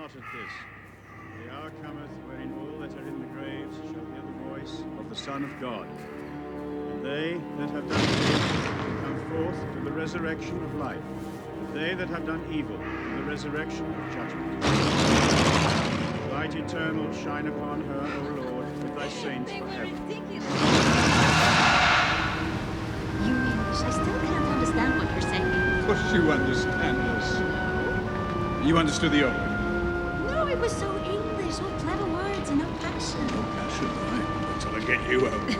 not at this. The hour cometh wherein all that are in the graves shall hear the voice of the Son of God. And they that have done good will come forth to the resurrection of life, and they that have done evil to the resurrection of judgment. Light eternal shine upon her, O Lord, with thy saints forever. Ridiculous. You English, I still can't understand what you're saying. Of course you understand us. You understood the old. No, it was so English, all clever words and no passion. No passion, right? Until I get you out.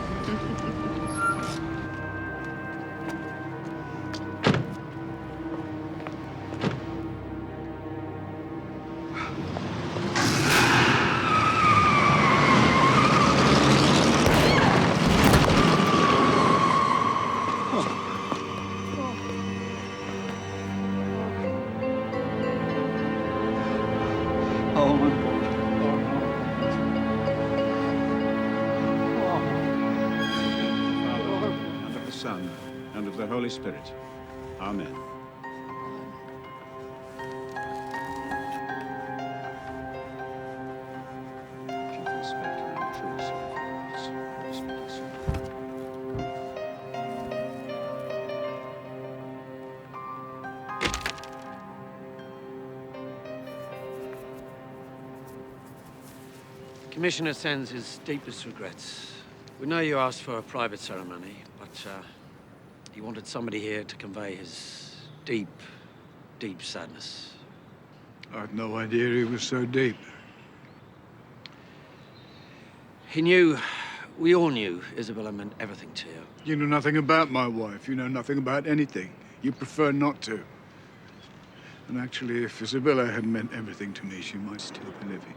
Son, and of the Holy Spirit. Amen. Chief Inspector and True Servants. Commissioner sends his deepest regrets. We know you asked for a private ceremony, but he wanted somebody here to convey his deep, deep sadness. I had no idea he was so deep. He knew, we all knew, Isabella meant everything to you. You know nothing about my wife. You know nothing about anything. You prefer not to. And actually, if Isabella had meant everything to me, she might still be living.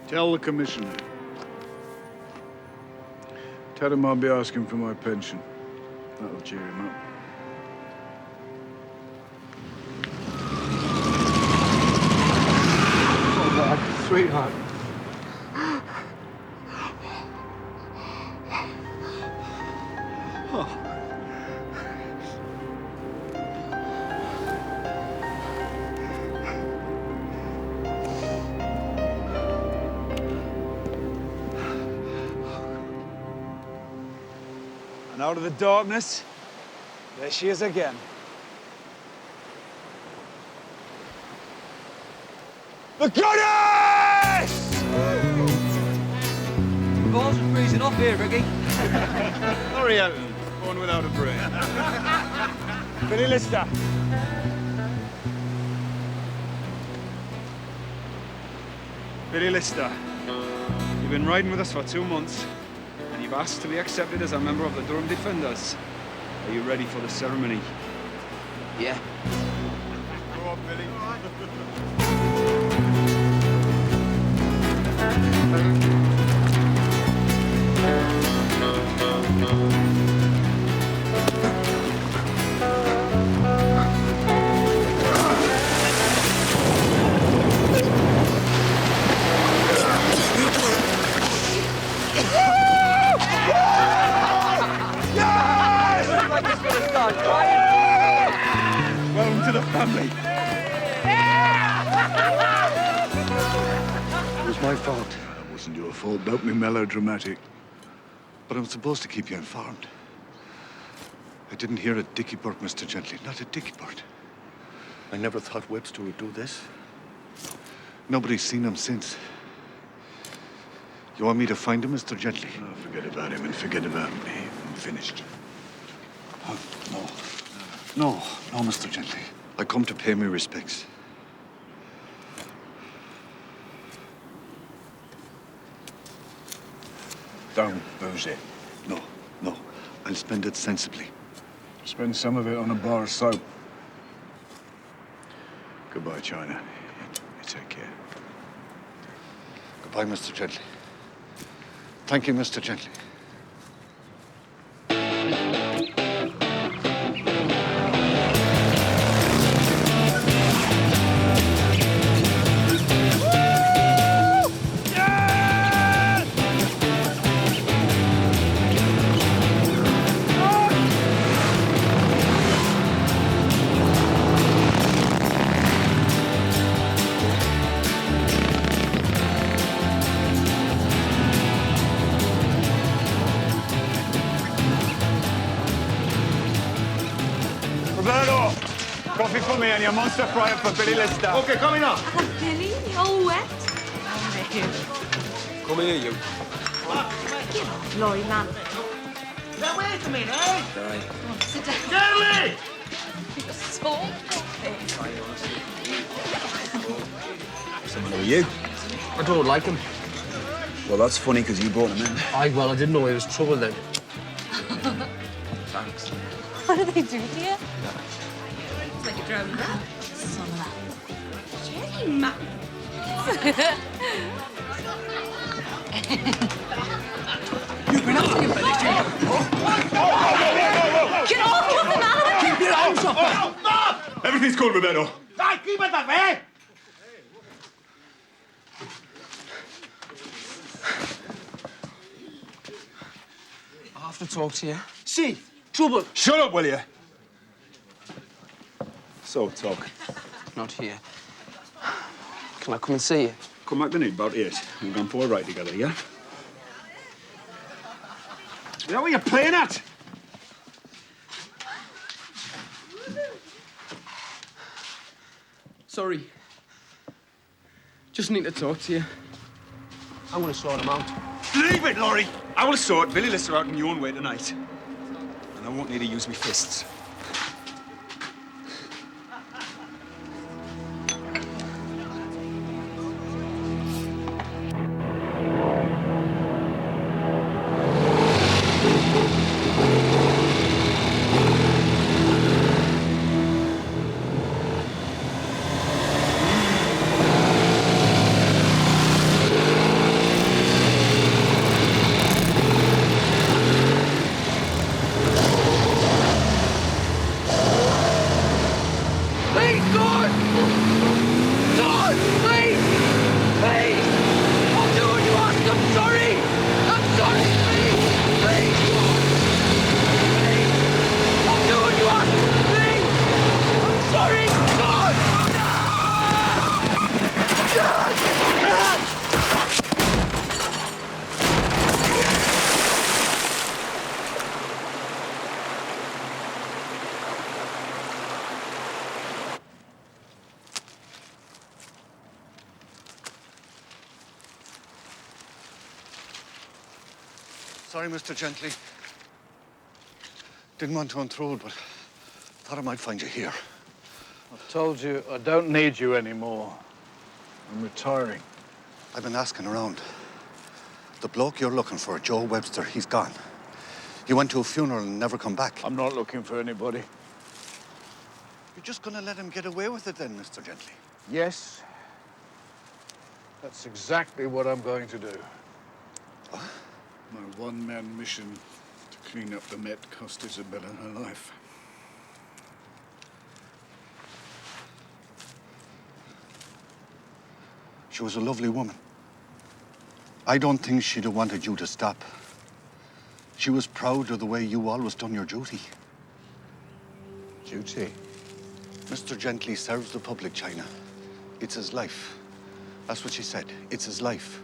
Tell the commissioner. Tell him I'll be asking for my pension. That'll cheer him up. Oh, God, sweetheart. And out of the darkness, there she is again. The goddess! Your balls are freezing off here, Ricky. Hurry, Ellen. Born without a brain. Billy Lister. Billy Lister, you've been riding with us for 2 months, and you've asked to be accepted as a member of the Durham Defenders. Are you ready for the ceremony? Yeah. Go on, Billy. Welcome to the family. It was my fault. It wasn't your fault. Don't be melodramatic. But I'm supposed to keep you informed. I didn't hear a dicky bird, Mr. Gently. Not a dicky bird. I never thought Webster would do this. Nobody's seen him since. You want me to find him, Mr. Gently? Oh, forget about him and forget about me. I'm finished. Oh, no. No, Mr. Gently. I come to pay my respects. Don't booze it. No. I'll spend it sensibly. Spend some of it on a bar of soap. Goodbye, China. You take care. Goodbye, Mr. Gently. Thank you, Mr. Gently. coffee for me and your monster fryer for Billy Lister. Okay, coming up. Oh, Billy, all wet. Come here, you. Give up, Laurie, man. Now, wait a minute, eh? Sorry. Sit down. Charlie! So Someone with you? I don't like him. Well, that's funny because you brought him in. Well, I didn't know he was trouble then. Thanks. What do they do to you? It's like a drowning rat. Some of that. Jenny, man. You've been after him, Billy. Get off! What's the matter with you? Keep your hands up! Everything's cool, Roberto. Hey, keep it that way! I have to talk to you. See, trouble. Shut up, will you? So, talk. Not here. Can I come and see you? Come back to need about 8. We're going for a ride together, yeah? Is that what you're playing at? Sorry. Just need to talk to you. I'm going to sort him out. Leave it, Laurie. I will sort Billy Lister out in your own way tonight. And I won't need to use me fists. Sorry, Mr. Gently. Didn't want to intrude, but thought I might find you here. I've told you I don't need you anymore. I'm retiring. I've been asking around. The bloke you're looking for, Joe Webster, he's gone. He went to a funeral and never come back. I'm not looking for anybody. You're just gonna let him get away with it then, Mr. Gently? Yes. That's exactly what I'm going to do. My one-man mission to clean up the Met cost Isabella her life. She was a lovely woman. I don't think she'd have wanted you to stop. She was proud of the way you always done your duty. Duty? Mr. Gently serves the public, China. It's his life. That's what she said. It's his life.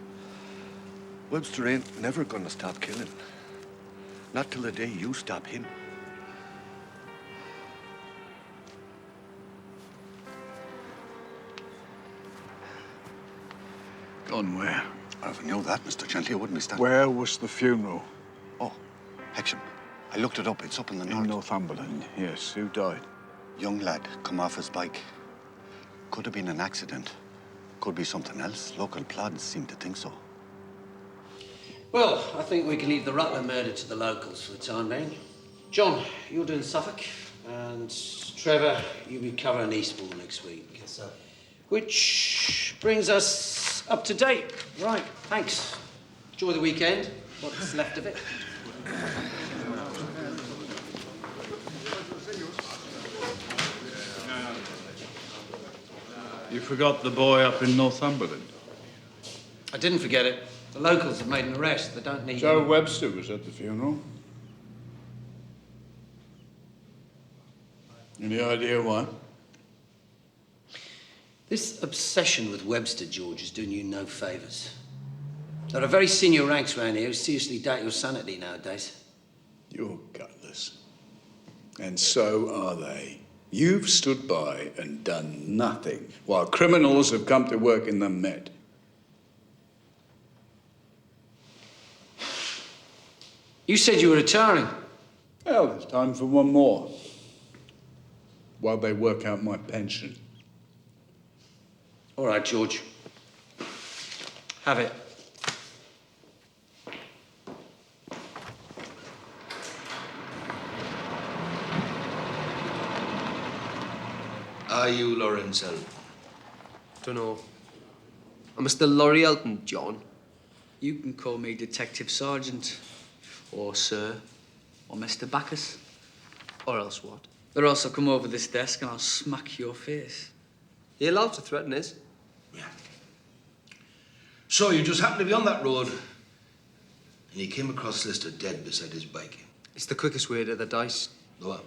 Webster ain't never gonna stop killing. Not till the day you stop him. Gone where? I never knew that, Mr. Gently. I wouldn't be standing. Where was the funeral? Oh, Hexham. I looked it up. It's up in the north. In Northumberland, yes. Who died? Young lad, come off his bike. Could have been an accident. Could be something else. Local plods seem to think so. Well, I think we can leave the Rutland murder to the locals for the time being. John, you're doing Suffolk, and Trevor, you'll be covering Eastbourne next week. Yes, sir. Which brings us up to date. Right, thanks. Enjoy the weekend, what's left of it. You forgot the boy up in Northumberland? I didn't forget it. The locals have made an arrest. They don't need Joe him. Webster was at the funeral. Any idea why? This obsession with Webster, George, is doing you no favours. There are very senior ranks around here who seriously doubt your sanity nowadays. You're gutless. And so are they. You've stood by and done nothing while criminals have come to work in the Met. You said you were retiring. Well, it's time for one more. While they work out my pension. All right, George. Have it. Are you Lawrence Elton? Dunno. I'm Mr. Laurie Elton, John. You can call me Detective Sergeant, or Sir, or Mr. Bacchus. Or else what? Or else I'll come over this desk and I'll smack your face. You're allowed to threaten us. Yeah. So you just happened to be on that road, and you came across Lister dead beside his bike. It's the quickest way to the dice. The what?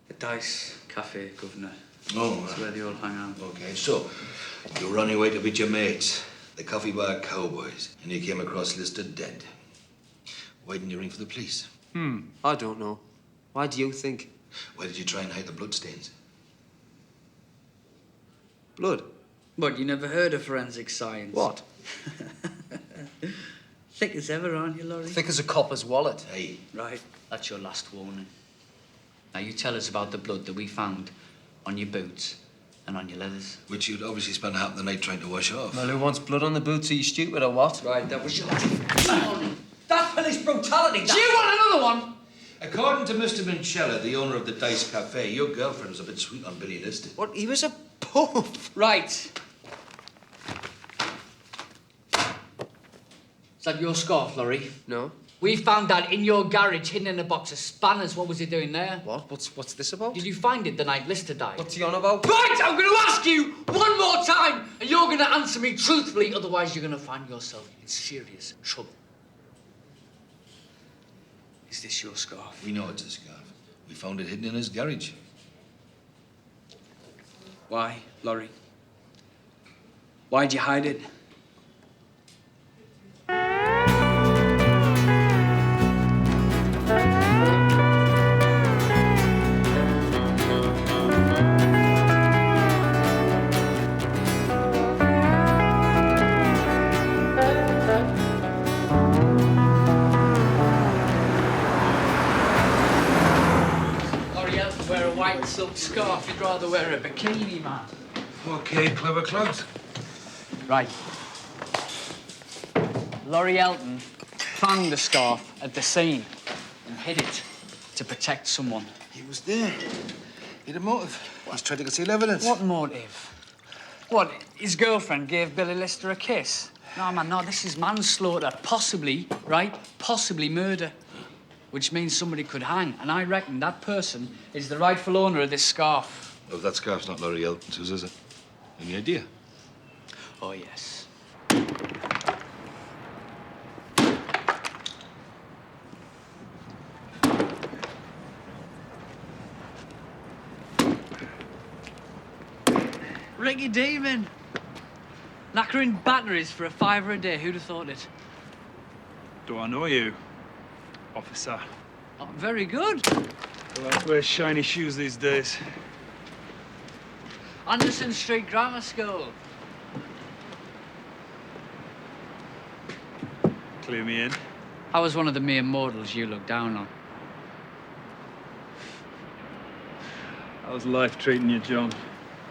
The Dice Cafe, Governor. Oh, That's where they all hang out. okay. So you were on your way to meet your mates, the coffee bar cowboys, and you came across Lister dead. Why didn't you ring for the police? I don't know. Why do you think? Why did you try and hide the bloodstains? Blood? What, you never heard of forensic science? What? Thick as ever, aren't you, Laurie? Thick as a copper's wallet. Hey. Right, that's your last warning. Now, you tell us about the blood that we found on your boots and on your leathers. Which you'd obviously spent half the night trying to wash off. Well, who wants blood on the boots? Are you stupid or what? Right, that was your last warning. That's police brutality. Do you want another one? According to Mr. Minchella, the owner of the Dice Cafe, your girlfriend was a bit sweet on Billy Lister. What? He was a puff. Right. Is that your scarf, Laurie? No. We found that in your garage, hidden in a box of spanners. What was he doing there? What? What's this about? Did you find it the night Lister died? What's he on about? Right! I'm going to ask you one more time, and you're going to answer me truthfully, otherwise you're going to find yourself in serious trouble. Is this your scarf? We know it's a scarf. We found it hidden in his garage. Why, Laurie? Why'd you hide it? White silk scarf, you'd rather wear a bikini, man. Okay, clever clogs. Right. Laurie Elton found the scarf at the scene and hid it to protect someone. He was there. He had a motive. He's trying to conceal evidence. What motive? What, his girlfriend gave Billy Lister a kiss? No, man, no, this is manslaughter. Possibly, right? Possibly murder. Which means somebody could hang. And I reckon that person is the rightful owner of this scarf. Oh, that scarf's not Laurie Elton's, whose is it? Any idea? Oh, yes. Ricky Demon. Knackering batteries for a £5 a day. Who'd have thought it? Do I know you, officer? Oh, very good. Well, I wear shiny shoes these days. Anderson Street Grammar School. Clear me in. I was one of the mere mortals you looked down on. How's life treating you, John?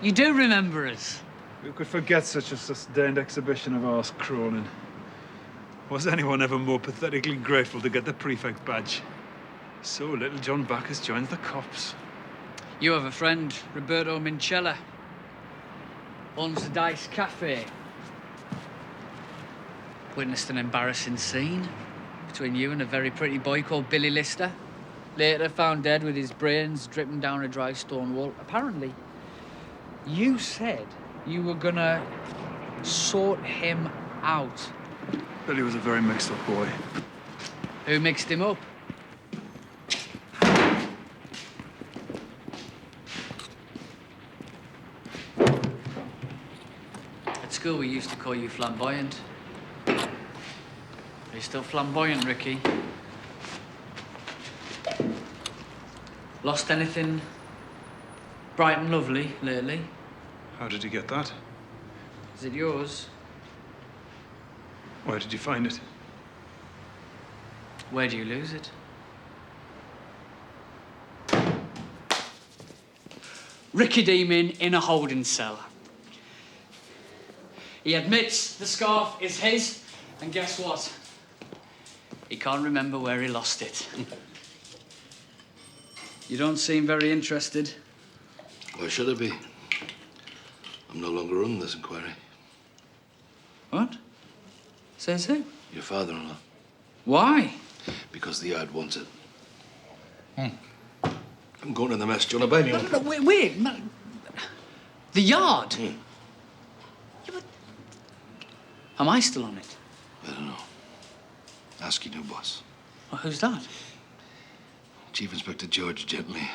You do remember us. Who could forget such a sustained exhibition of arse crawling? Was anyone ever more pathetically grateful to get the prefect badge? So little John Bacchus joins the cops. You have a friend, Roberto Minchella. Owns the Dice Cafe. Witnessed an embarrassing scene between you and a very pretty boy called Billy Lister. Later found dead with his brains dripping down a dry stone wall. Apparently, you said you were gonna sort him out. Billy was a very mixed-up boy. Who mixed him up? At school, we used to call you flamboyant. Are you still flamboyant, Ricky? Lost anything bright and lovely lately. How did you get that? Is it yours? Where did you find it? Where do you lose it? Ricky Demon in a holding cell. He admits the scarf is his, and guess what? He can't remember where he lost it. You don't seem very interested. Why should I be? I'm no longer running this inquiry. What? Says who? Your father-in-law. Why? Because the yard wants it. I'm going to the mess. Do you want to buy me one? No, wait. The yard? Yeah, but... Am I still on it? I don't know. Ask your new boss. Well, who's that? Chief Inspector George Gently.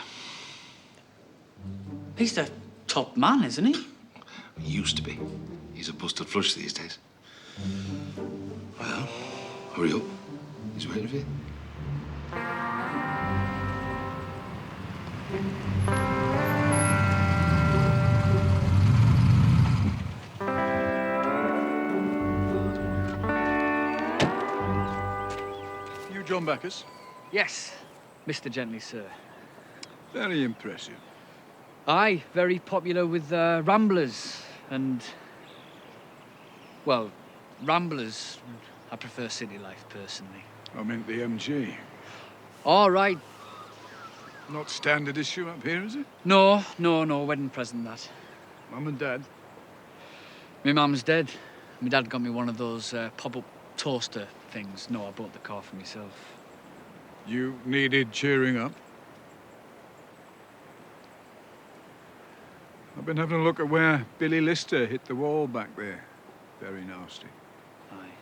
He's the top man, isn't he? He used to be. He's a busted flush these days. Well, hurry up. He's waiting for you. You John Bacchus? Yes, Mr. Gently, sir. Very impressive. Aye, very popular with ramblers and... Well, ramblers. I prefer city life, personally. I meant the MG. All right. Not standard issue up here, is it? No, wedding present, that. Mum and Dad? My mum's dead. My dad got me one of those pop-up toaster things. No, I bought the car for myself. You needed cheering up? I've been having a look at where Billy Lister hit the wall back there. Very nasty. Aye.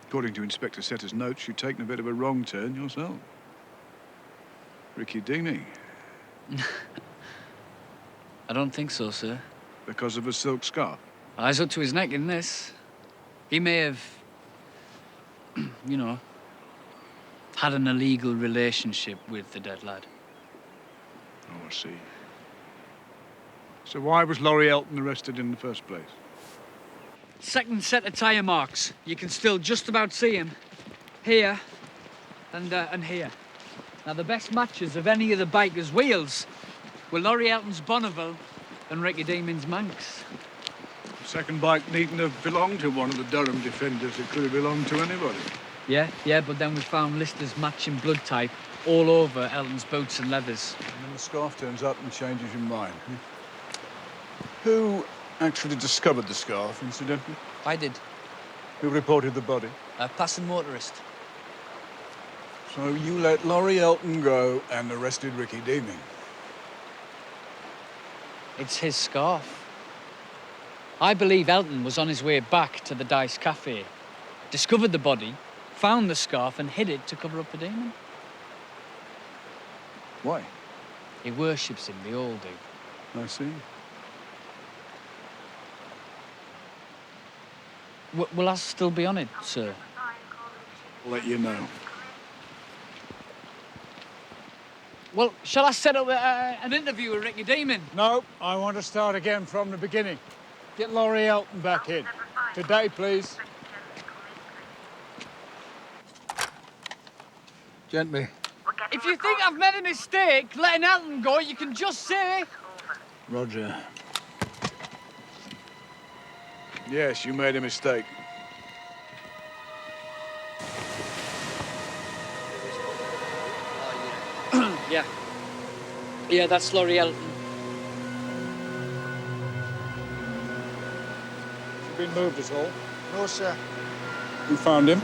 According to Inspector Setter's notes, you'd taken a bit of a wrong turn yourself. Ricky Dinghy. I don't think so, sir. Because of a silk scarf? Eyes up to his neck in this. He may have, you know, had an illegal relationship with the dead lad. Oh, I see. So why was Laurie Elton arrested in the first place? Second set of tyre marks. You can still just about see him. Here and here. Now, the best matches of any of the bikers' wheels were Laurie Elton's Bonneville and Ricky Demon's Manx. The second bike needn't have belonged to one of the Durham defenders. It could have belonged to anybody. Yeah, but then we found Lister's matching blood type all over Elton's boots and leathers. And then the scarf turns up and changes your mind. Who actually discovered the scarf, incidentally? I did. Who reported the body? A passing motorist. So you let Laurie Elton go and arrested Ricky Deming. It's his scarf. I believe Elton was on his way back to the Dice Cafe, discovered the body, found the scarf and hid it to cover up the demon. Why? He worships him, they all do. I see. Will I still be on it, sir? I'll let you know. Well, shall I set up an interview with Ricky Demon? No, I want to start again from the beginning. Get Laurie Elton back in. Today, please. Gently. If you think I've made a mistake letting Elton go, you can just say... Roger. Yes, you made a mistake. Yeah, that's Laurie Elton. You been moved at all? No, sir. Who found him?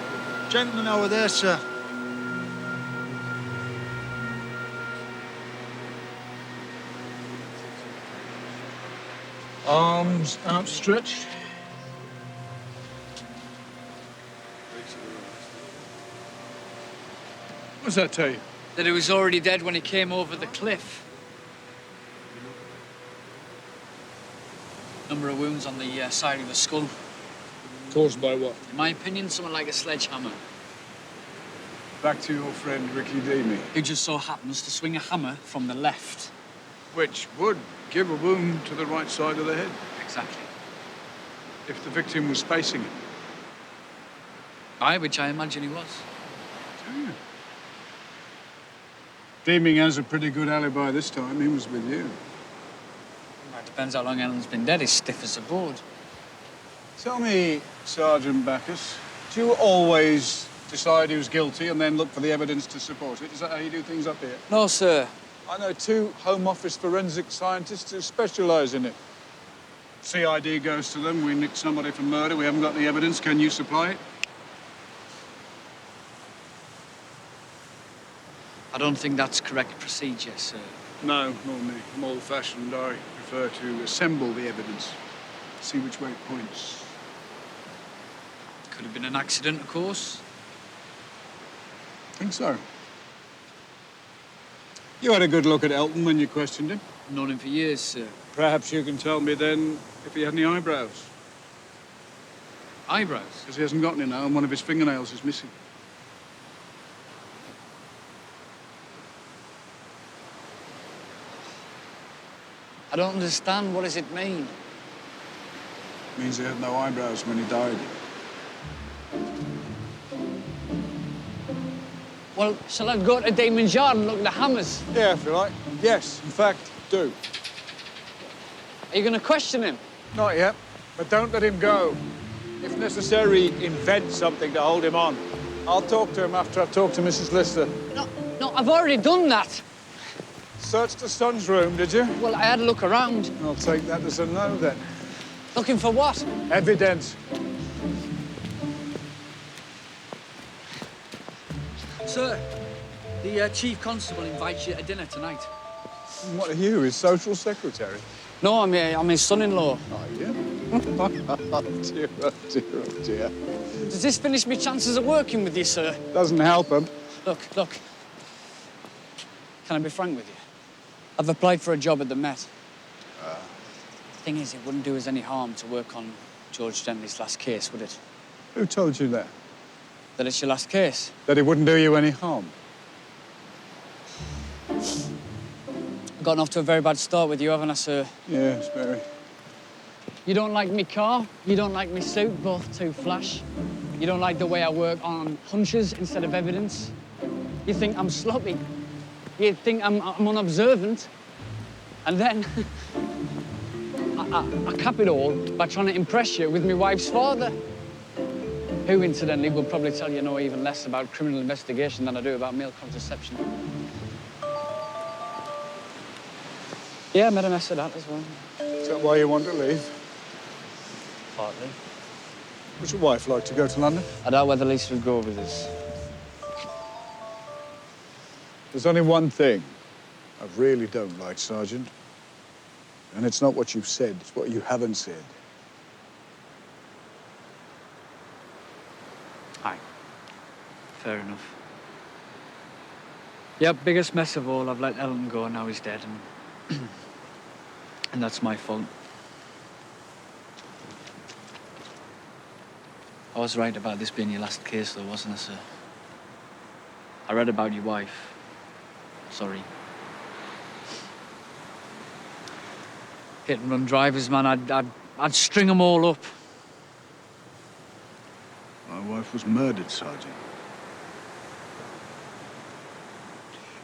Gentlemen over there, sir. Arms outstretched. What does that tell you? That he was already dead when he came over the cliff. Number of wounds on the side of the skull. Caused by what? In my opinion, something like a sledgehammer. Back to your friend Ricky Deming. Who just so happens to swing a hammer from the left. Which would give a wound to the right side of the head, Exactly. if the victim was facing it. Aye, which I imagine he was. Do you? Deeming has a pretty good alibi this time. He was with you. Well, it depends how long Ellen's been dead. He's stiff as a board. Tell me, Sergeant Bacchus, do you always decide who's guilty and then look for the evidence to support it? Is that how you do things up here? No, sir. I know 2 Home Office forensic scientists who specialise in it. CID goes to them, we nick somebody for murder, we haven't got the evidence, can you supply it? I don't think that's correct procedure, sir. No, nor me. I'm old-fashioned. I prefer to assemble the evidence, see which way it points. Could have been an accident, of course. Think so. You had a good look at Elton when you questioned him. Known him for years, sir. Perhaps you can tell me then if he had any eyebrows. Eyebrows? Because he hasn't got any now, and one of his fingernails is missing. I don't understand. What does it mean? It means he had no eyebrows when he died. Well, shall I go to Damon's yard and look at the hammers? Yeah, if you like. Yes, in fact, do. Are you going to question him? Not yet, but don't let him go. If necessary, invent something to hold him on. I'll talk to him after I've talked to Mrs. Lister. No, I've already done that. Searched the son's room, did you? Well, I had a look around. I'll take that as a no, then. Looking for what? Evidence. Sir, the Chief Constable invites you to dinner tonight. What are you, his social secretary? No, I'm his son-in-law. Are you? Oh, dear, oh, dear, oh, dear. Does this finish me chances of working with you, sir? Doesn't help him. Look. Can I be frank with you? I've applied for a job at the Met. The thing is, it wouldn't do us any harm to work on George Gently's last case, would it? Who told you that? That it's your last case? That it wouldn't do you any harm? I've gotten off to a very bad start with you, haven't I, sir? Yes, very. You don't like me car, you don't like me suit, both too flash. You don't like the way I work on hunches instead of evidence. You think I'm sloppy. You think I'm unobservant. And then I cap it all by trying to impress you with my wife's father, who, incidentally, will probably tell you no even less about criminal investigation than I do about male contraception. Yeah, I made a mess of that as well. Is that why you want to leave? Partly. Would your wife like to go to London? I doubt whether Lisa would go with us. There's only one thing I really don't like, Sergeant. And it's not what you've said, it's what you haven't said. Aye. Fair enough. Yep, biggest mess of all. I've let Ellen go, now he's dead, and... and that's my fault. I was right about this being your last case, though, wasn't I, sir? I read about your wife. Sorry. Hit and run drivers, man, I'd string them all up. My wife was murdered, Sergeant.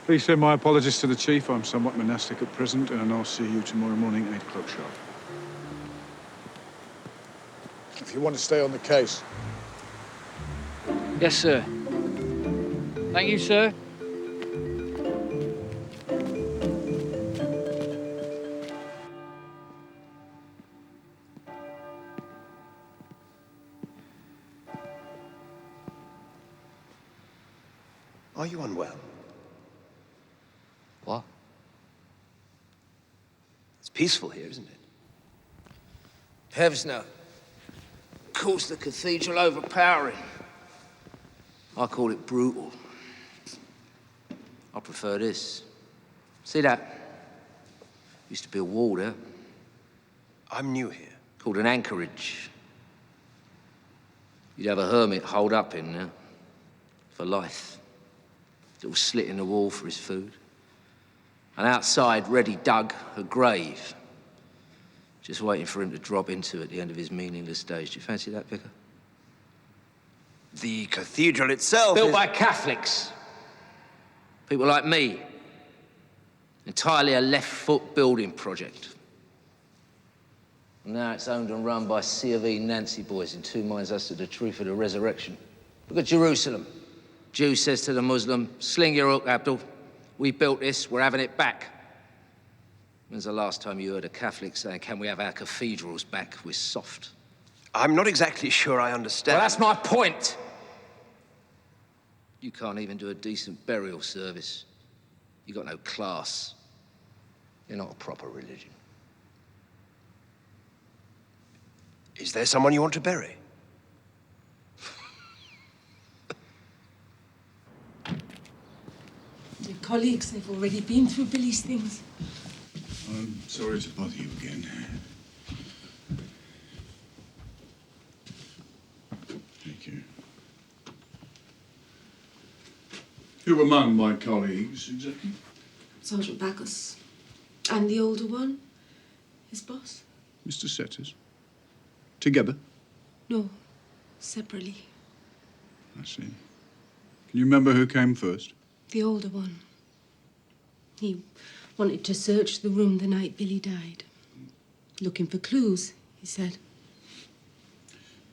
Please send my apologies to the Chief. I'm somewhat monastic at present, and I'll see you tomorrow morning, 8 o'clock sharp. If you want to stay on the case. Yes, sir. Thank you, sir. Are you unwell? What? It's peaceful here, isn't it? Heavens no. Calls the cathedral overpowering. I call it brutal. I prefer this. See that? Used to be a wall there. I'm new here. Called an anchorage. You'd have a hermit holed up in there. For life. Little slit in the wall for his food. And outside, Reddy dug a grave, just waiting for him to drop into at the end of his meaningless days. Do you fancy that, Vicar? The cathedral itself Built is... by Catholics. People like me. Entirely a left-foot building project. And now it's owned and run by C of E Nancy boys in two minds as to the truth of the resurrection. Look at Jerusalem. Jew says to the Muslim, sling your hook, Abdul. We built this, we're having it back. When's the last time you heard a Catholic saying, can we have our cathedrals back? We're soft. I'm not exactly sure I understand. Well, that's my point. You can't even do a decent burial service. You got no class. You're not a proper religion. Is there someone you want to bury? Your colleagues, they've already been through Billy's things. I'm sorry to bother you again. Thank you. Who among my colleagues, exactly? Sergeant Bacchus. And the older one, his boss. Mr. Setters. Together? No, separately. I see. Can you remember who came first? The older one. He wanted to search the room the night Billy died. Looking for clues, he said.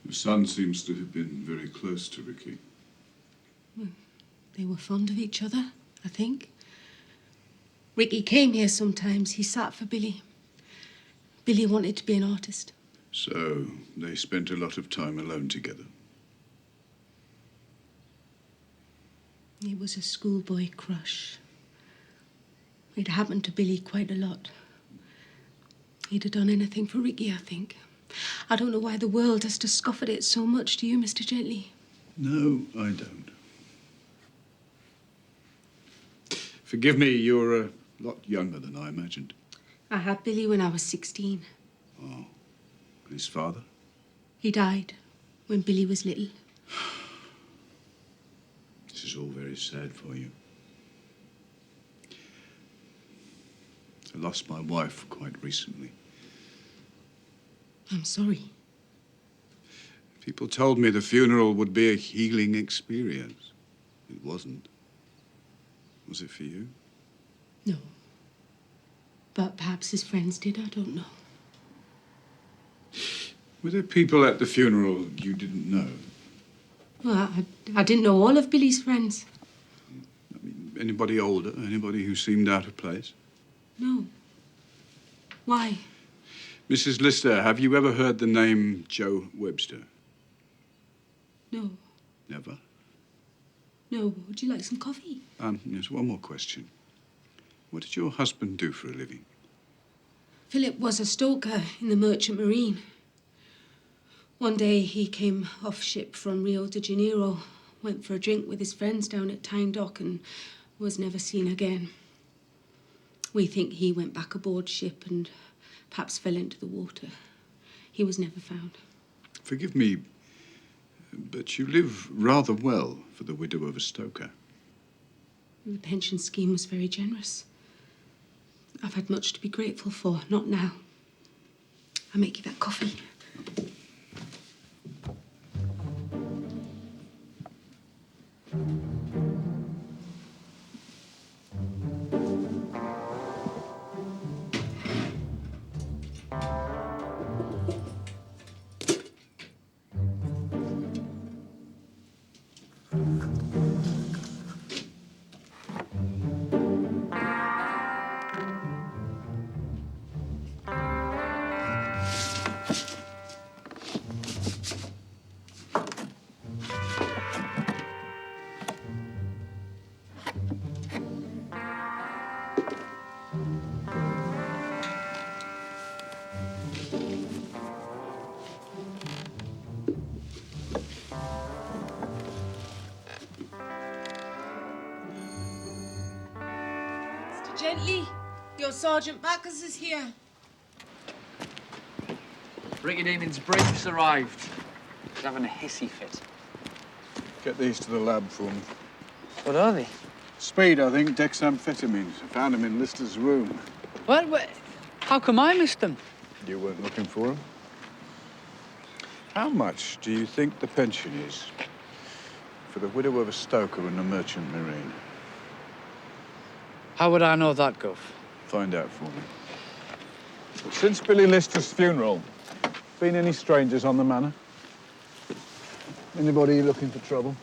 The son seems to have been very close to Ricky. Well, they were fond of each other, I think. Ricky came here sometimes. He sat for Billy. Billy wanted to be an artist. So they spent a lot of time alone together. It was a schoolboy crush. It happened to Billy quite a lot. He'd have done anything for Ricky, I think. I don't know why the world has to scoff at it so much, do you, Mr. Gently? No, I don't. Forgive me, you're a lot younger than I imagined. I had Billy when I was 16. Oh. His father? He died when Billy was little. This is all very sad for you. I lost my wife quite recently. I'm sorry. People told me the funeral would be a healing experience. It wasn't. Was it for you? No. But perhaps his friends did, I don't know. Were there people at the funeral you didn't know? Well, I didn't know all of Billy's friends. I mean, anybody older? Anybody who seemed out of place? No. Why? Mrs. Lister, have you ever heard the name Joe Webster? No. Never? No. Would you like some coffee? Yes, one more question. What did your husband do for a living? Philip was a stoker in the Merchant Marine. One day he came off ship from Rio de Janeiro, went for a drink with his friends down at Tyne Dock and was never seen again. We think he went back aboard ship and perhaps fell into the water. He was never found. Forgive me, but you live rather well for the widow of a stoker. The pension scheme was very generous. I've had much to be grateful for, not now. I'll make you that coffee. Gently. Your Sergeant Bacchus is here. Ricky Demon's brief's arrived. He's having a hissy fit. Get these to the lab for me. What are they? Speed, I think, dexamphetamines. I found them in Lister's room. What? How come I missed them? You weren't looking for them? How much do you think the pension is for the widow of a stoker and a merchant marine? How would I know that, Gov? Find out for me. But since Billy Lister's funeral, been any strangers on the manor? Anybody looking for trouble?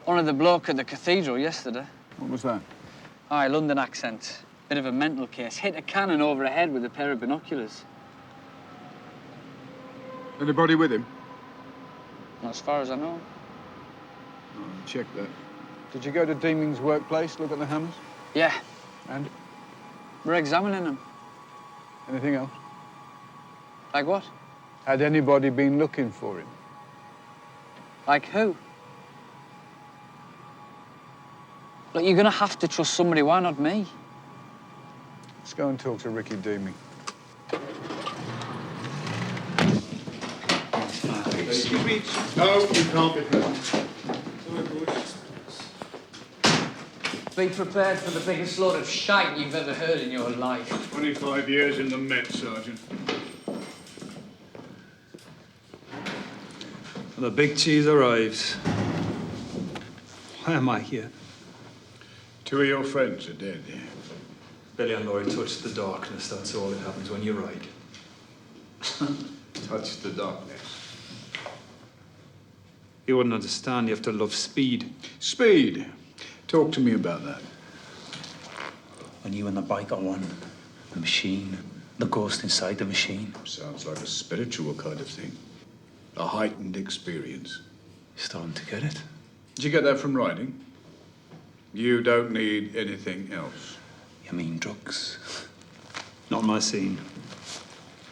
One of the bloke at the cathedral yesterday. What was that? Aye, London accent. Bit of a mental case. Hit a cannon over a head with a pair of binoculars. Anybody with him? Not as far as I know. Oh, check that. Did you go to Deeming's workplace, look at the hammers? Yeah. And? We're examining them. Anything else? Like what? Had anybody been looking for him? Like who? Look, you're gonna have to trust somebody. Why not me? Let's go and talk to Ricky Deeming. Excuse me. No, you can't be present. Be prepared for the biggest load of shite you've ever heard in your life. 25 years in the Met, Sergeant. And the big cheese arrives. Why am I here? Two of your friends are dead. Billy and Laurie touched the darkness. That's all that happens when you ride. Touch the darkness. You wouldn't understand. You have to love speed. Speed. Talk to me about that. When you and the bike are one, the machine, the ghost inside the machine. Sounds like a spiritual kind of thing. A heightened experience. Starting to get it. Did you get that from riding? You don't need anything else. You mean drugs? Not my scene.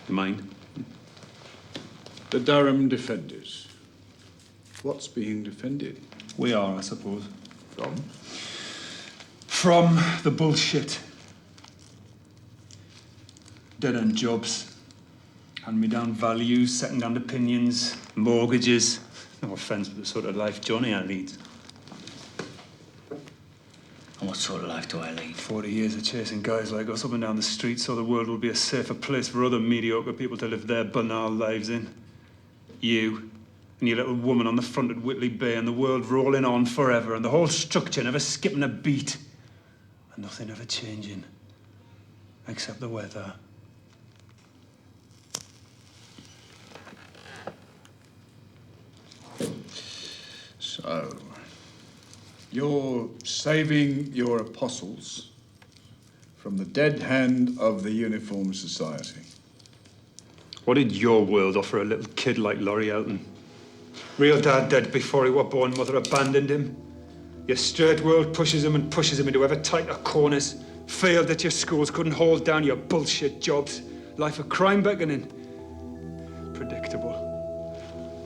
Mine. The Durham Defenders. What's being defended? We are, I suppose. From? From the bullshit. Dead-end jobs. Hand-me-down values, second-hand opinions, mortgages. No offence, but the sort of life Johnny I lead. And what sort of life do I lead? 40 years of chasing guys like us up and down the street so the world will be a safer place for other mediocre people to live their banal lives in. You and your little woman on the front at Whitley Bay and the world rolling on forever and the whole structure never skipping a beat. And nothing ever changing. Except the weather. So, you're saving your apostles from the dead hand of the Uniformed Society. What did your world offer a little kid like Laurie Elton? Real dad dead before he was born, mother abandoned him. Your straight world pushes him and pushes him into ever tighter corners. Failed at your schools, couldn't hold down your bullshit jobs. Life of crime beckoning. Predictable.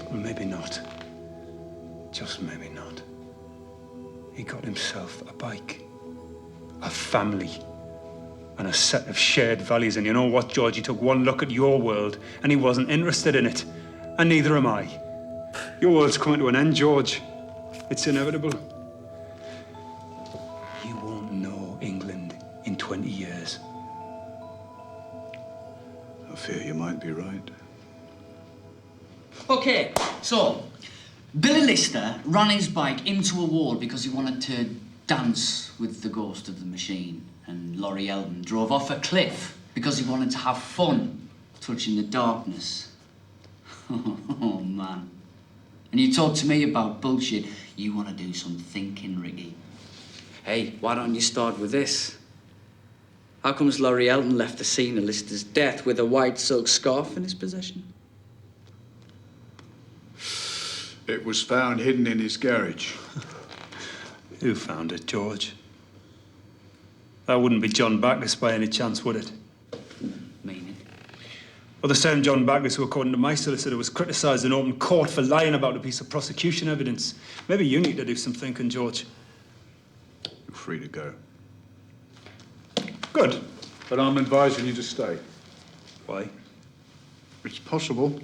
Well, maybe not. Just maybe not. He got himself a bike, a family, and a set of shared values. And you know what, George? He took one look at your world and he wasn't interested in it. And neither am I. Your world's coming to an end, George. It's inevitable. You won't know England in 20 years. I fear you might be right. Okay, so Billy Lister ran his bike into a wall because he wanted to dance with the ghost of the machine. And Laurie Elton drove off a cliff because he wanted to have fun touching the darkness. Oh, man. And you talk to me about bullshit. You want to do some thinking, Ricky. Hey, why don't you start with this? How comes Laurie Elton left the scene of Lister's death with a white silk scarf in his possession? It was found hidden in his garage. Who found it, George? That wouldn't be John Backus by any chance, would it? Meaning? Well, the same John Backus who, according to my solicitor, was criticised in open court for lying about a piece of prosecution evidence. Maybe you need to do some thinking, George. You're free to go. Good. But I'm advising you to stay. Why? It's possible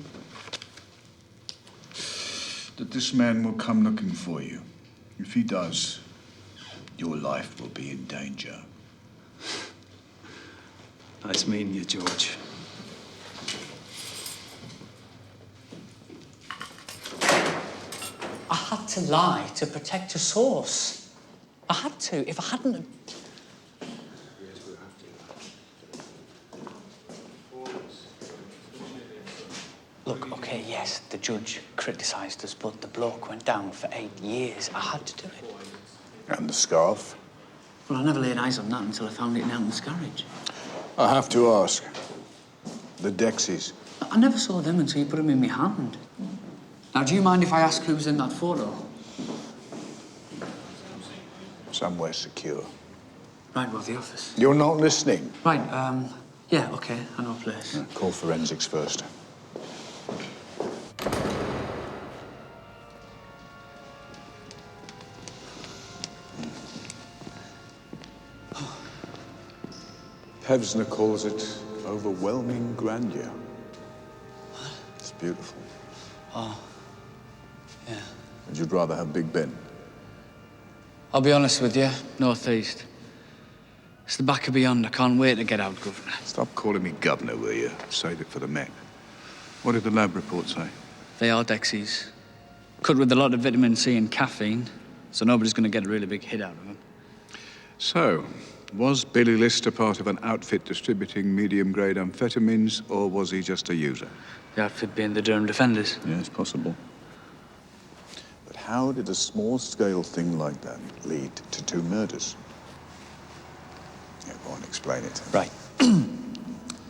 that this man will come looking for you. If he does, your life will be in danger. Nice meeting you, George. I had to lie to protect a source. I had to. If I hadn't... Look, OK, yes, the judge criticised us, but the bloke went down for 8 years. I had to do it. And the scarf? Well, I never laid eyes on that until I found it in Elton's garage. I have to ask. The Dexies. I never saw them until you put them in my hand. Now, do you mind if I ask who's in that photo? Somewhere secure. Right, well, the office. You're not listening. Right, yeah, OK, I know a place. Call forensics first. Pevsner calls it overwhelming grandeur. What? It's beautiful. Oh, yeah. Would you rather have Big Ben? I'll be honest with you, northeast. It's the back of beyond. I can't wait to get out, Governor. Stop calling me governor, will you? Save it for the Met. What did the lab report say? They are Dexies. Cut with a lot of vitamin C and caffeine, so nobody's going to get a really big hit out of them. So, was Billy Lister part of an outfit distributing medium-grade amphetamines, or was he just a user? The outfit being the Durham Defenders. Yes, possible. But how did a small-scale thing like that lead to 2 murders? Yeah, go on, explain it. Right.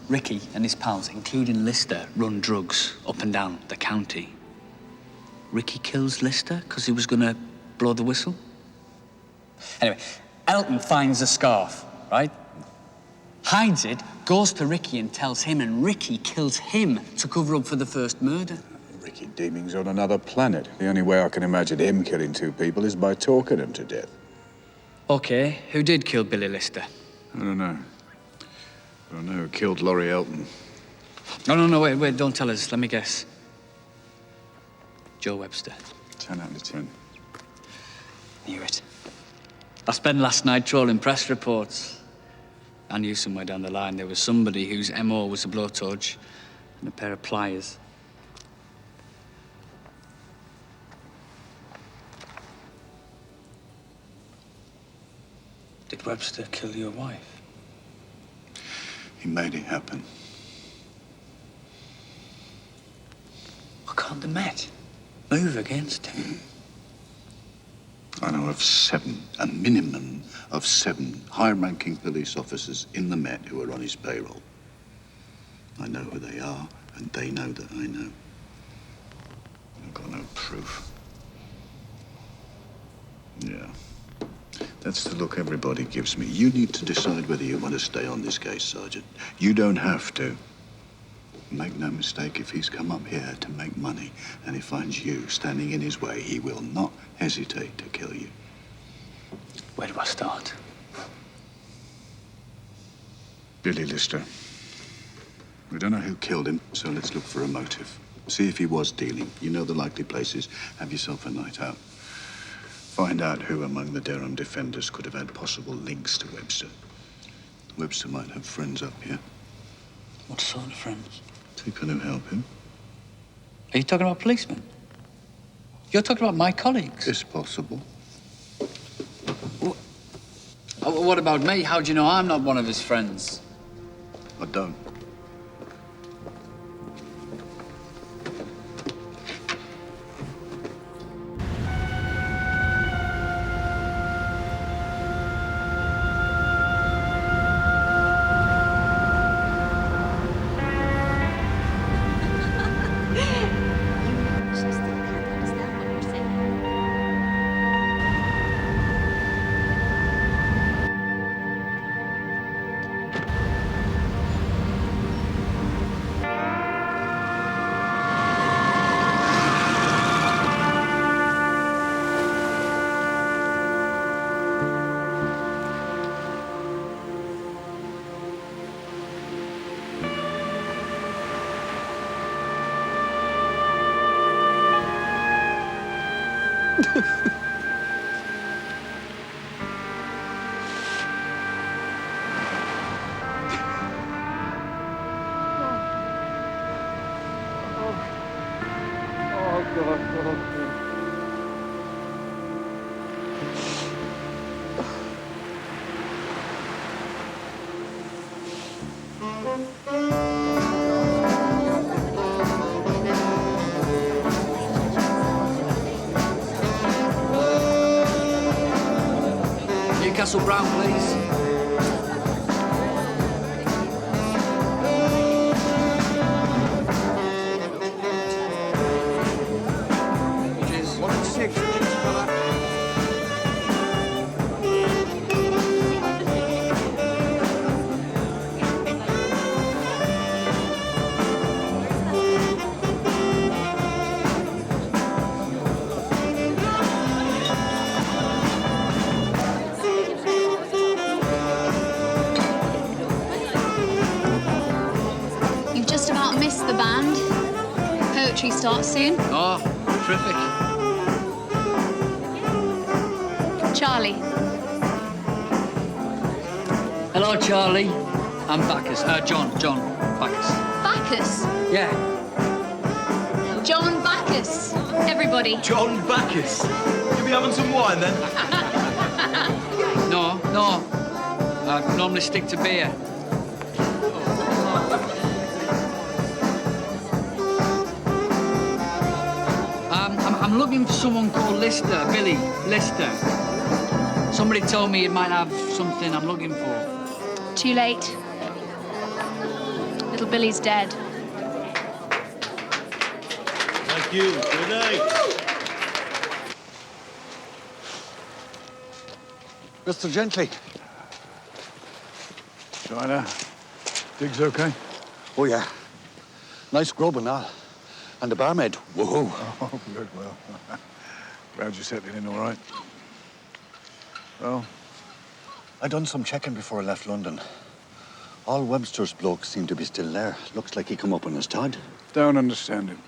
Ricky and his pals, including Lister, run drugs up and down the county. Ricky kills Lister because he was going to blow the whistle. Anyway, Elton finds the scarf, right? Hides it, goes to Ricky and tells him, and Ricky kills him to cover up for the first murder. Ricky Deeming's on another planet. The only way I can imagine him killing 2 people is by talking them to death. OK, who did kill Billy Lister? I don't know. I don't know who killed Laurie Elton. No, wait, don't tell us. Let me guess. Joe Webster. 10 out of 10. Knew it. I spent last night trolling press reports. I knew somewhere down the line there was somebody whose MO was a blowtorch and a pair of pliers. Did Webster kill your wife? He made it happen. Why can't the Met move against him? I know of 7, a minimum of 7 high-ranking police officers in the Met who are on his payroll. I know who they are, and they know that I know. I've got no proof. Yeah. That's the look everybody gives me. You need to decide whether you want to stay on this case, Sergeant. You don't have to. Make no mistake, if he's come up here to make money and he finds you standing in his way, he will not hesitate to kill you. Where do I start? Billy Lister. We don't know who killed him, so let's look for a motive. See if he was dealing. You know the likely places. Have yourself a night out. Find out who among the Durham Defenders could have had possible links to Webster. Webster might have friends up here. What sort of friends? People who help him. Are you talking about policemen? You're talking about my colleagues? It's possible. What about me? How do you know I'm not one of his friends? I don't. Newcastle Brown, please. Cheers. 1 and 6. You've just about missed the band. Poetry starts soon. Oh, terrific. Charlie. Hello, Charlie. I'm Bacchus. John Bacchus. Bacchus. Yeah. John Bacchus. Everybody. John Bacchus. You be having some wine then? No. I normally stick to beer. I'm looking for someone called Lister, Billy Lister. Somebody told me it might have something I'm looking for. Too late. Little Billy's dead. Thank you. Good night. Mr. Gently. China, dig's okay? Oh, yeah. Nice grub and all. And the barmaid, whoa. Oh, good, well. Glad you're settling in all right. Well? I done some checking before I left London. All Webster's blokes seem to be still there. Looks like he come up on his Todd. Don't understand him.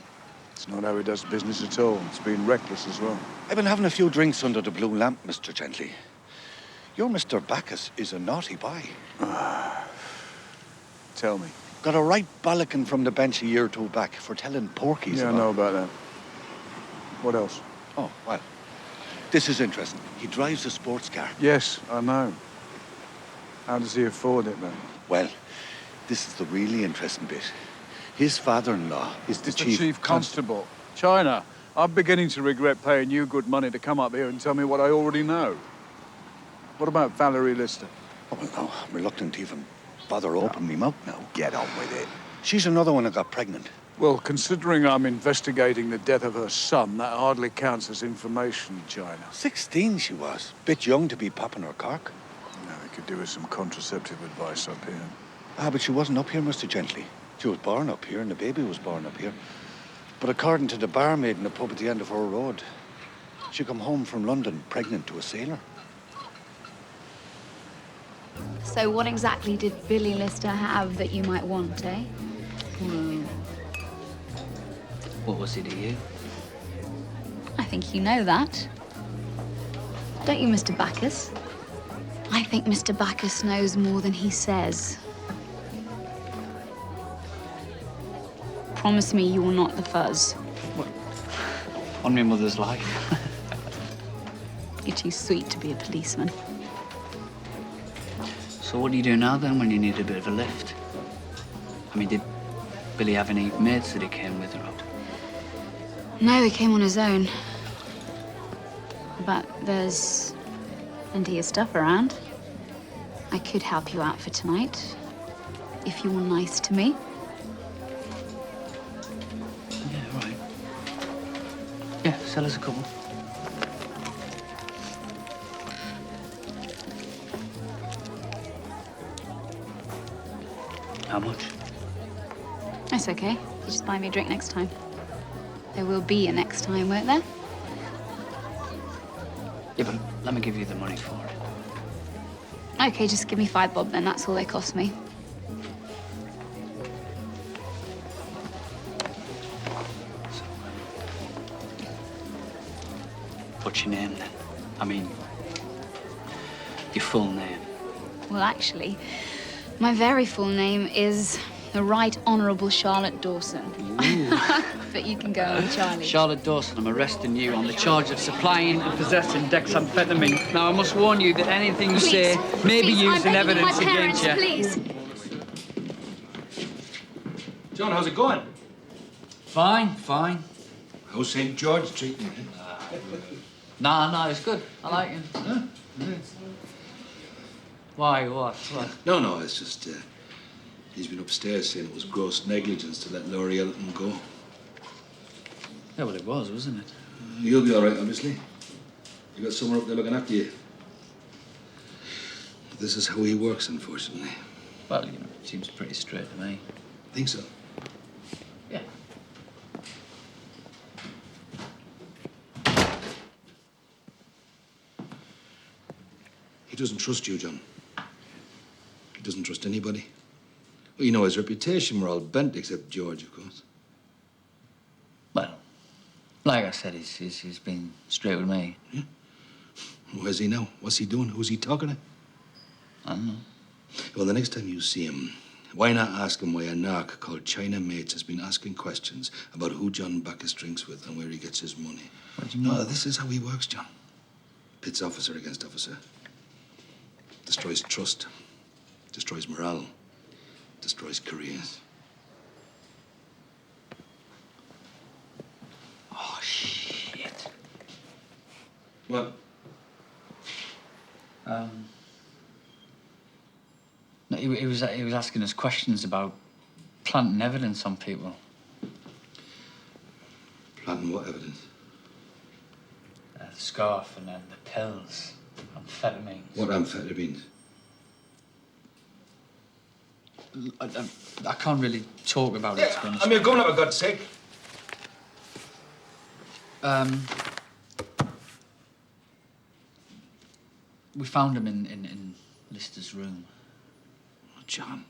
It's not how he does business at all. It's been reckless as well. I've been having a few drinks under the blue lamp, Mr. Gently. Your Mr. Bacchus is a naughty boy. Tell me. Got a right bollocking from the bench a year or two back for telling porkies Yeah, I know about that. What else? Oh, well, this is interesting. He drives a sports car. Yes, I know. How does he afford it, then? Well, this is the really interesting bit. His father-in-law is the chief constable. China, I'm beginning to regret paying you good money to come up here and tell me what I already know. What about Valerie Lister? Oh, well, no, I'm reluctant to even bother opening him up now. Get on with it. She's another one that got pregnant. Well, considering I'm investigating the death of her son, that hardly counts as information, China. 16 she was. Bit young to be popping her cork. No, we could do with some contraceptive advice up here. Ah, but she wasn't up here, Mr. Gently. She was born up here, and the baby was born up here. But according to the barmaid in the pub at the end of her road, she come home from London pregnant to a sailor. So what exactly did Billy Lister have that you might want, eh? What was he to you? I think you know that. Don't you, Mr. Bacchus? I think Mr. Bacchus knows more than he says. Promise me you will not the fuzz. What? On my mother's life. You're too sweet to be a policeman. So what do you do now, then, when you need a bit of a lift? I mean, did Billy have any mates that he came with or not? No, he came on his own. But there's plenty of stuff around. I could help you out for tonight, if you were nice to me. Yeah, right. Yeah, sell us a couple. How much? That's okay. You just buy me a drink next time. There will be a next time, won't there? Yeah, but let me give you the money for it. Okay, just give me 5 bob then. That's all they cost me. What's your name, then? I mean, your full name. Well, actually, my very full name is the Right Honourable Charlotte Dawson. But you can go on Charlie. Charlotte Dawson, I'm arresting you on the charge of supplying and possessing dexamphetamine. Now, I must warn you that anything you say may be used in evidence against you. Please. John, how's it going? Fine, fine. How's St. George treating you? No, it's good. I like him. Huh? Why, what? No, it's just, he's been upstairs saying it was gross negligence to let Laurie Elton go. Yeah, well, it was, wasn't it? You'll be all right, obviously. You got someone up there looking after you. But this is how he works, unfortunately. Well, it seems pretty straight to me. Think so? Yeah. He doesn't trust you, John. He doesn't trust anybody. Well, you know his reputation. We're all bent, except George, of course. Well, like I said, he's been straight with me. Yeah? Where's he now? What's he doing? Who's he talking to? I don't know. Well, the next time you see him, why not ask him why a narc called China Mates has been asking questions about who John Bacchus drinks with and where he gets his money? What do you mean? No, this is how he works, John. Pits officer against officer. Destroys trust. Destroys morale. Destroys careers. Oh, shit. What? No, he was asking us questions about planting evidence on people. Planting what evidence? The scarf and then the pills, amphetamines. What amphetamines? I can't really talk about it, to be honest. I mean, going up, for God's sake. We found him in Lister's room. Oh, John,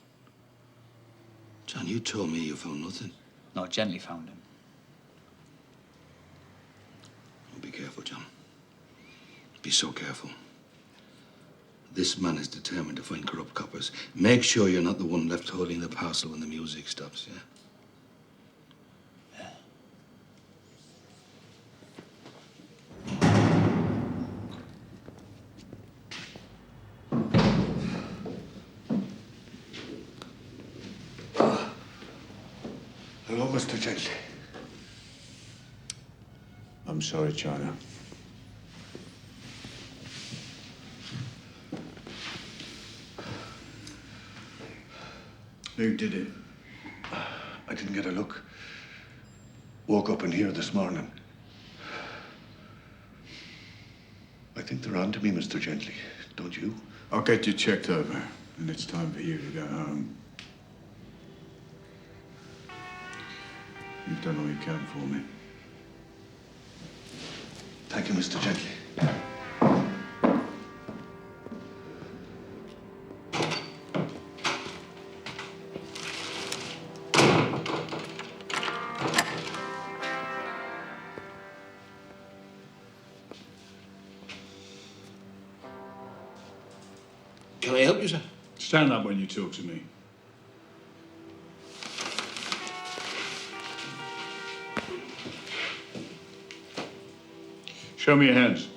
you told me you found nothing. No, Gently found him. Oh, be careful, John. Be so careful. This man is determined to find corrupt coppers. Make sure you're not the one left holding the parcel when the music stops, yeah? Hello, Mr. Gently. I'm sorry, China. Who did it? I didn't get a look. Woke up in here this morning. I think they're on to me, Mr. Gently. Don't you? I'll get you checked over, and it's time for you to go home. You've done all you can for me. Thank you, Mr. Gently. Can I help you, sir? Stand up when you talk to me. Show me your hands.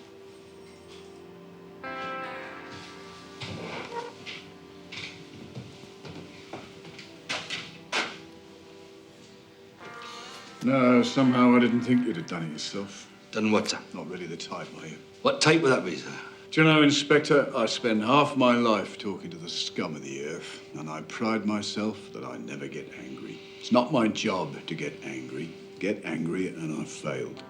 No, somehow I didn't think you'd have done it yourself. Done what, sir? Not really the type, are you? What type would that be, sir? Do you know, Inspector, I spend half my life talking to the scum of the earth, and I pride myself that I never get angry. It's not my job to get angry, and I've failed.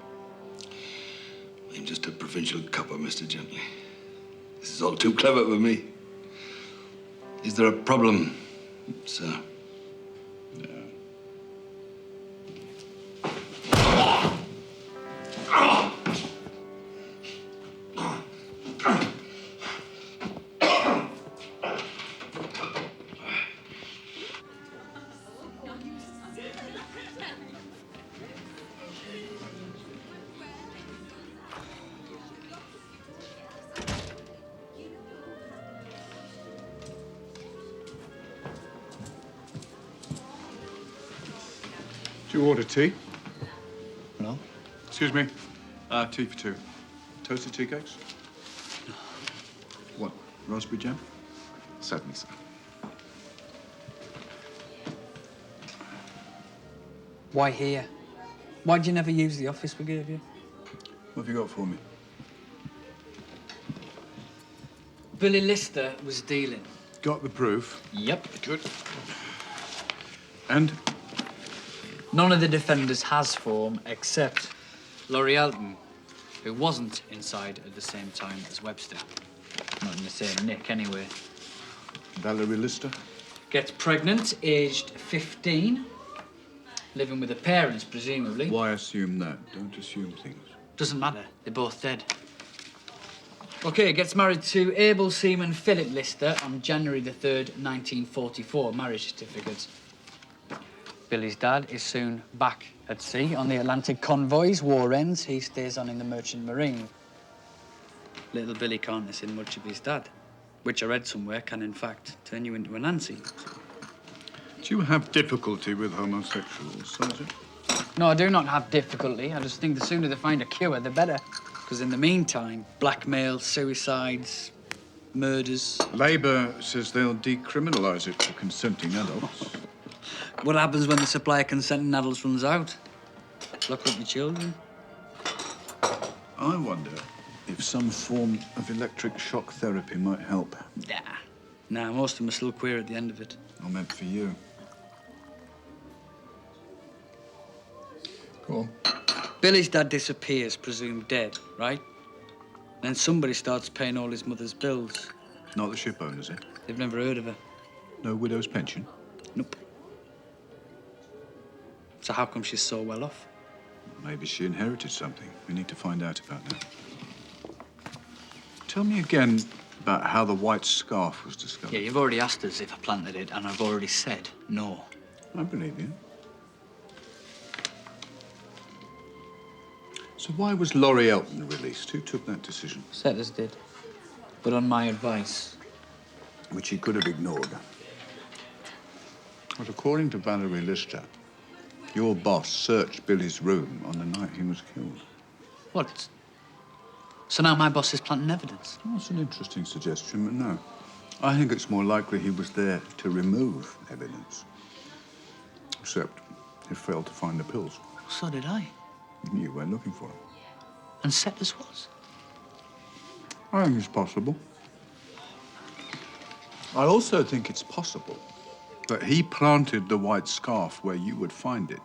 I'm just a provincial copper, Mr. Gently. This is all too clever for me. Is there a problem, sir? No. Do you order tea? No. Excuse me. Tea for two. Toasted tea cakes? What? Raspberry jam? Certainly, sir. Why here? Why'd you never use the office we gave you? What have you got for me? Billy Lister was dealing. Got the proof? Yep. Good. And? None of the defenders has form except Laurie Elton, who wasn't inside at the same time as Webster. Not in the same nick, anyway. Valerie Lister? Gets pregnant, aged 15. Living with her parents, presumably. Why assume that? Don't assume things. Doesn't matter. They're both dead. OK, gets married to able seaman Philip Lister on January the 3rd, 1944. Marriage certificate. Billy's dad is soon back at sea on the Atlantic convoys. War ends. He stays on in the Merchant Marine. Little Billy can't miss in much of his dad, which I read somewhere can, in fact, turn you into a Nancy. Do you have difficulty with homosexuals, Sergeant? No, I do not have difficulty. I just think the sooner they find a cure, the better. Because in the meantime, blackmail, suicides, murders... Labour says they'll decriminalise it for consenting adults. What happens when the supply of consenting adults runs out? Lock up your children? I wonder if some form of electric shock therapy might help. Nah, most of them are still queer at the end of it. I meant for you. Go on. Billy's dad disappears, presumed dead, right? Then somebody starts paying all his mother's bills. Not the ship owners, eh? They've never heard of her. No widow's pension? Nope. So how come she's so well off? Maybe she inherited something. We need to find out about that. Tell me again about how the white scarf was discovered. Yeah, you've already asked us if I planted it, and I've already said no. I believe you. So why was Laurie Elton released? Who took that decision? Setters did, but on my advice. Which he could have ignored. But according to Valerie Lister, your boss searched Billy's room on the night he was killed. What? So now my boss is planting evidence? Well, that's an interesting suggestion, but no. I think it's more likely he was there to remove evidence. Except he failed to find the pills. So did I. You went looking for them. And Setters was? I think it's possible. I also think it's possible that he planted the white scarf where you would find it.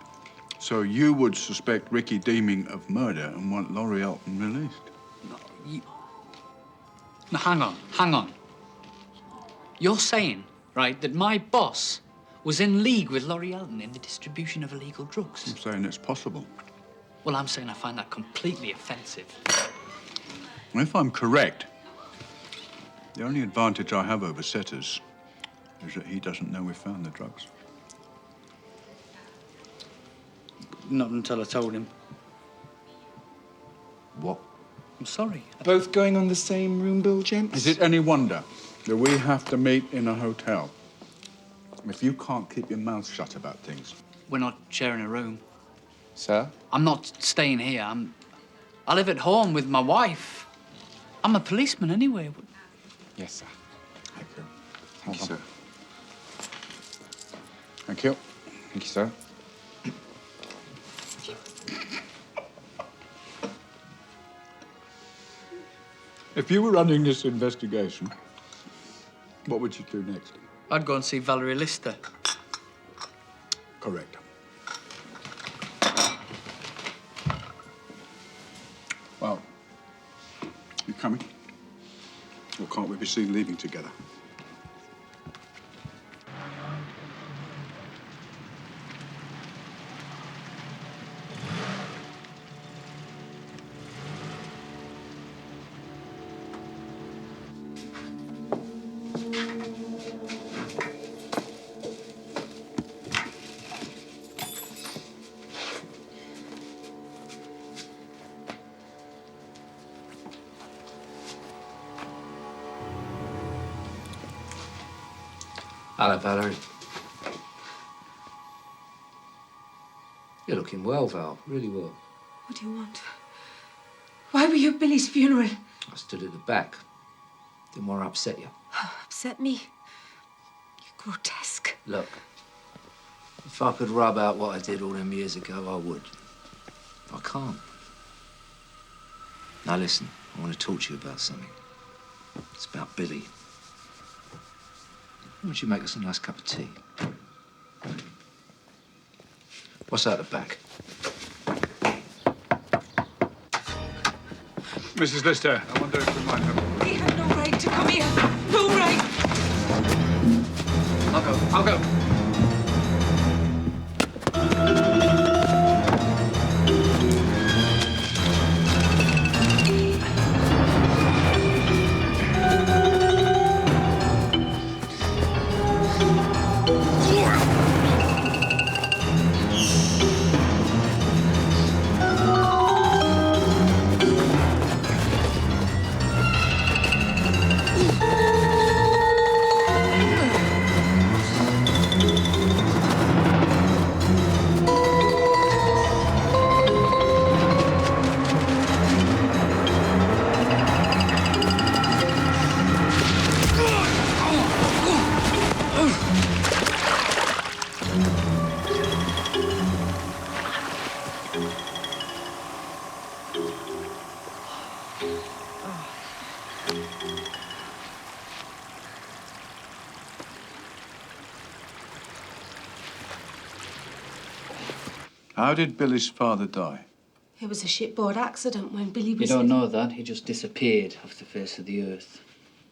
So you would suspect Ricky Deeming of murder and want Laurie Elton released. No, you... Now, hang on. You're saying, right, that my boss was in league with Laurie Elton in the distribution of illegal drugs? I'm saying it's possible. Well, I'm saying I find that completely offensive. And if I'm correct, the only advantage I have over Setters is that he doesn't know we found the drugs. Not until I told him. What? I'm sorry. Both going on the same room bill, gents? Is it any wonder that we have to meet in a hotel? If you can't keep your mouth shut about things. We're not sharing a room. Sir? I'm not staying here. I live at home with my wife. I'm a policeman anyway. Yes, sir. Thank you. Thank you, sir. Thank you. Thank you, sir. If you were running this investigation, what would you do next? I'd go and see Valerie Lister. Correct. Well, you coming? Or can't we be seen leaving together? Hello, Valerie. You're looking well, Val. Really well. What do you want? Why were you at Billy's funeral? I stood at the back. Didn't want to upset you. Upset me. You're grotesque. Look, If I could rub out what I did all them years ago, I would. I can't. Now listen, I want to talk to you about something. It's about Billy. Why don't you make us a nice cup of tea? What's out the back? Mrs. Lister, I wonder if we might have... He had no right to come here. No right. I'll go. How did Billy's father die? It was a shipboard accident when Billy You was... don't know that. He just disappeared off the face of the earth.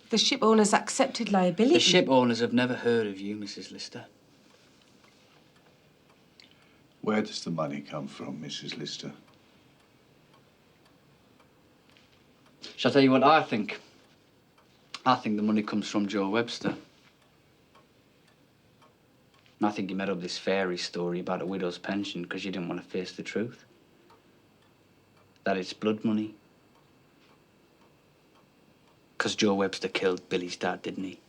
The ship owners accepted liability. The ship owners have never heard of you, Mrs. Lister. Where does the money come from, Mrs. Lister? Shall I tell you what I think? I think the money comes from Joe Webster. I think he made up this fairy story about a widow's pension because you didn't want to face the truth. That it's blood money. Because Joe Webster killed Billy's dad, didn't he?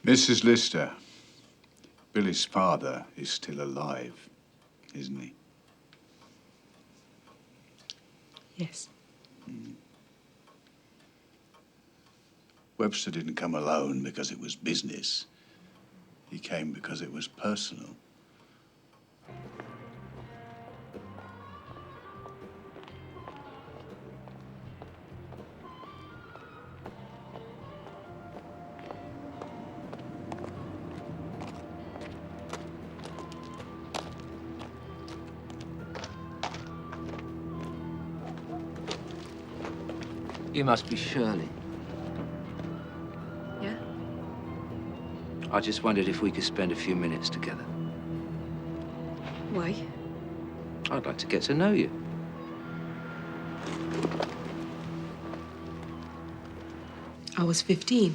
Mrs. Lister, Billy's father is still alive, isn't he? Yes. Webster didn't come alone because it was business. He came because it was personal. You must be Shirley. Yeah? I just wondered if we could spend a few minutes together. Why? I'd like to get to know you. I was 15.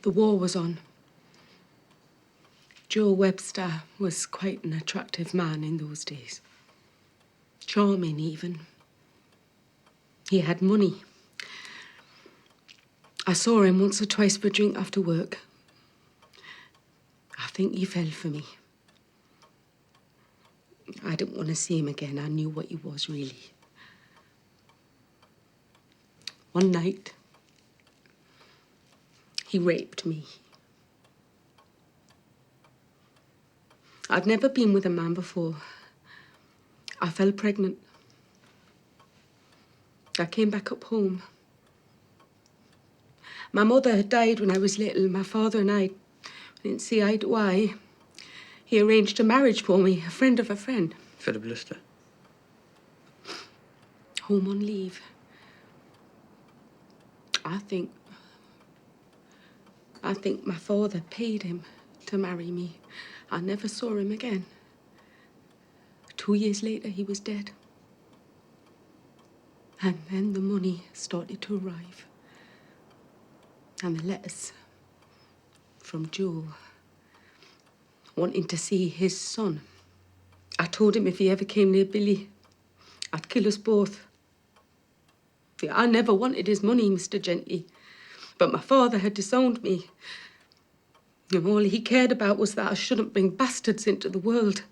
The war was on. Joe Webster was quite an attractive man in those days. Charming, even. He had money. I saw him once or twice for a drink after work. I think he fell for me. I didn't want to see him again. I knew what he was, really. One night, he raped me. I'd never been with a man before. I fell pregnant. I came back up home. My mother had died when I was little. My father and I didn't see eye to eye. He arranged a marriage for me, a friend of a friend. Philip Lister. Home on leave. I think my father paid him to marry me. I never saw him again. 2 years later, he was dead. And then the money started to arrive. And the letters from Joe wanting to see his son. I told him if he ever came near Billy, I'd kill us both. I never wanted his money, Mr. Gentry. But my father had disowned me. And all he cared about was that I shouldn't bring bastards into the world.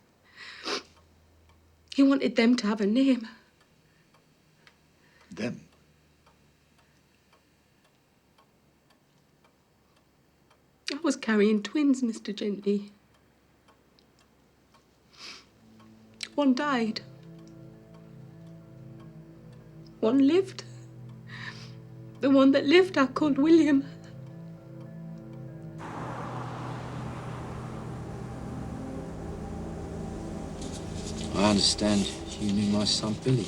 He wanted them to have a name. Them? I was carrying twins, Mr. Gently. One died. One lived. The one that lived I called William. I understand you knew my son Billy.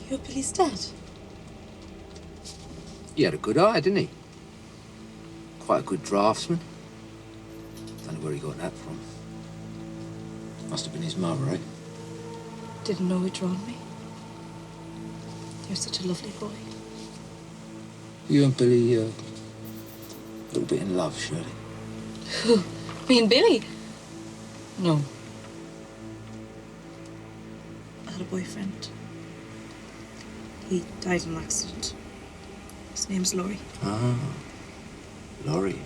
You're Billy's dad? He had a good eye, didn't he? Quite a good draftsman. Don't know where he got that from. Must have been his mother, eh? Didn't know it drawn me. You're such a lovely boy. You and Billy, a little bit in love, surely. Who? Me and Billy? No. I had a boyfriend. He died in an accident. His name's Laurie. Ah, Laurie.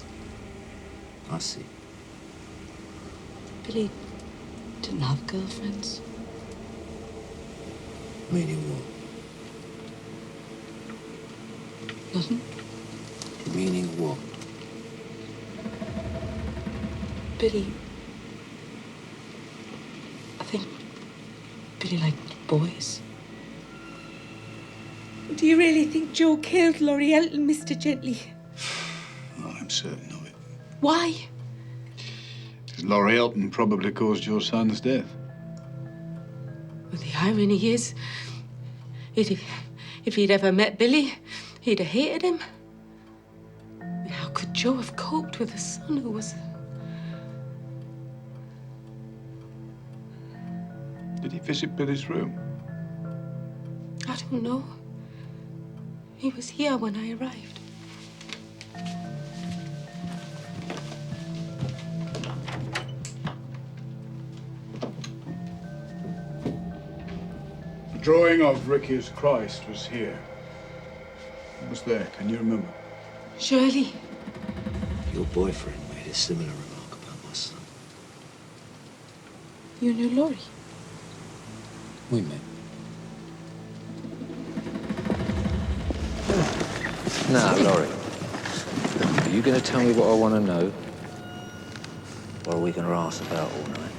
I see. Billy didn't have girlfriends. Meaning what? Nothing. Meaning what? Billy... I think Billy liked boys. Do you really think Joe killed Laurie Elton, Mr. Gently? Well, I'm certain of it. Why? Because Laurie Elton probably caused your son's death. Well, the irony is, if he'd ever met Billy, he'd have hated him. How could Joe have coped with a son who was... Did he visit Billy's room? I don't know. He was here when I arrived. The drawing of Ricky as Christ was here. It was there. Can you remember? Shirley. Your boyfriend made a similar remark about my son. You knew Laurie? We met. Now, Laurie, are you going to tell me what I want to know? Or are we going to ask about all night?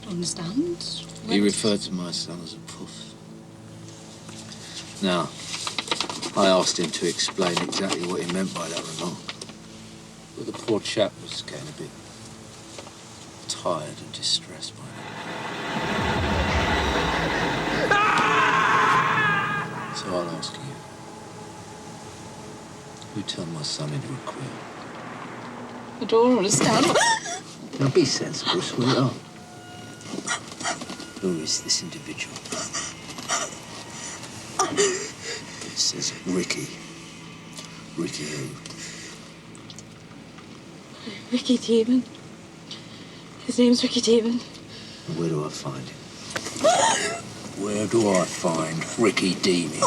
Don't understand. He referred to my son as a puff. Now, I asked him to explain exactly what he meant by that remark. But the poor chap was getting a bit tired and distressed by it. So I'll ask you. Who turned my son into a quill? I don't understand. Now be sensible, sweetheart. Who is this individual? It says Ricky. Ricky who? Ricky Demon. His name's Ricky Demon. Where do I find him? Where do I find Ricky Demon?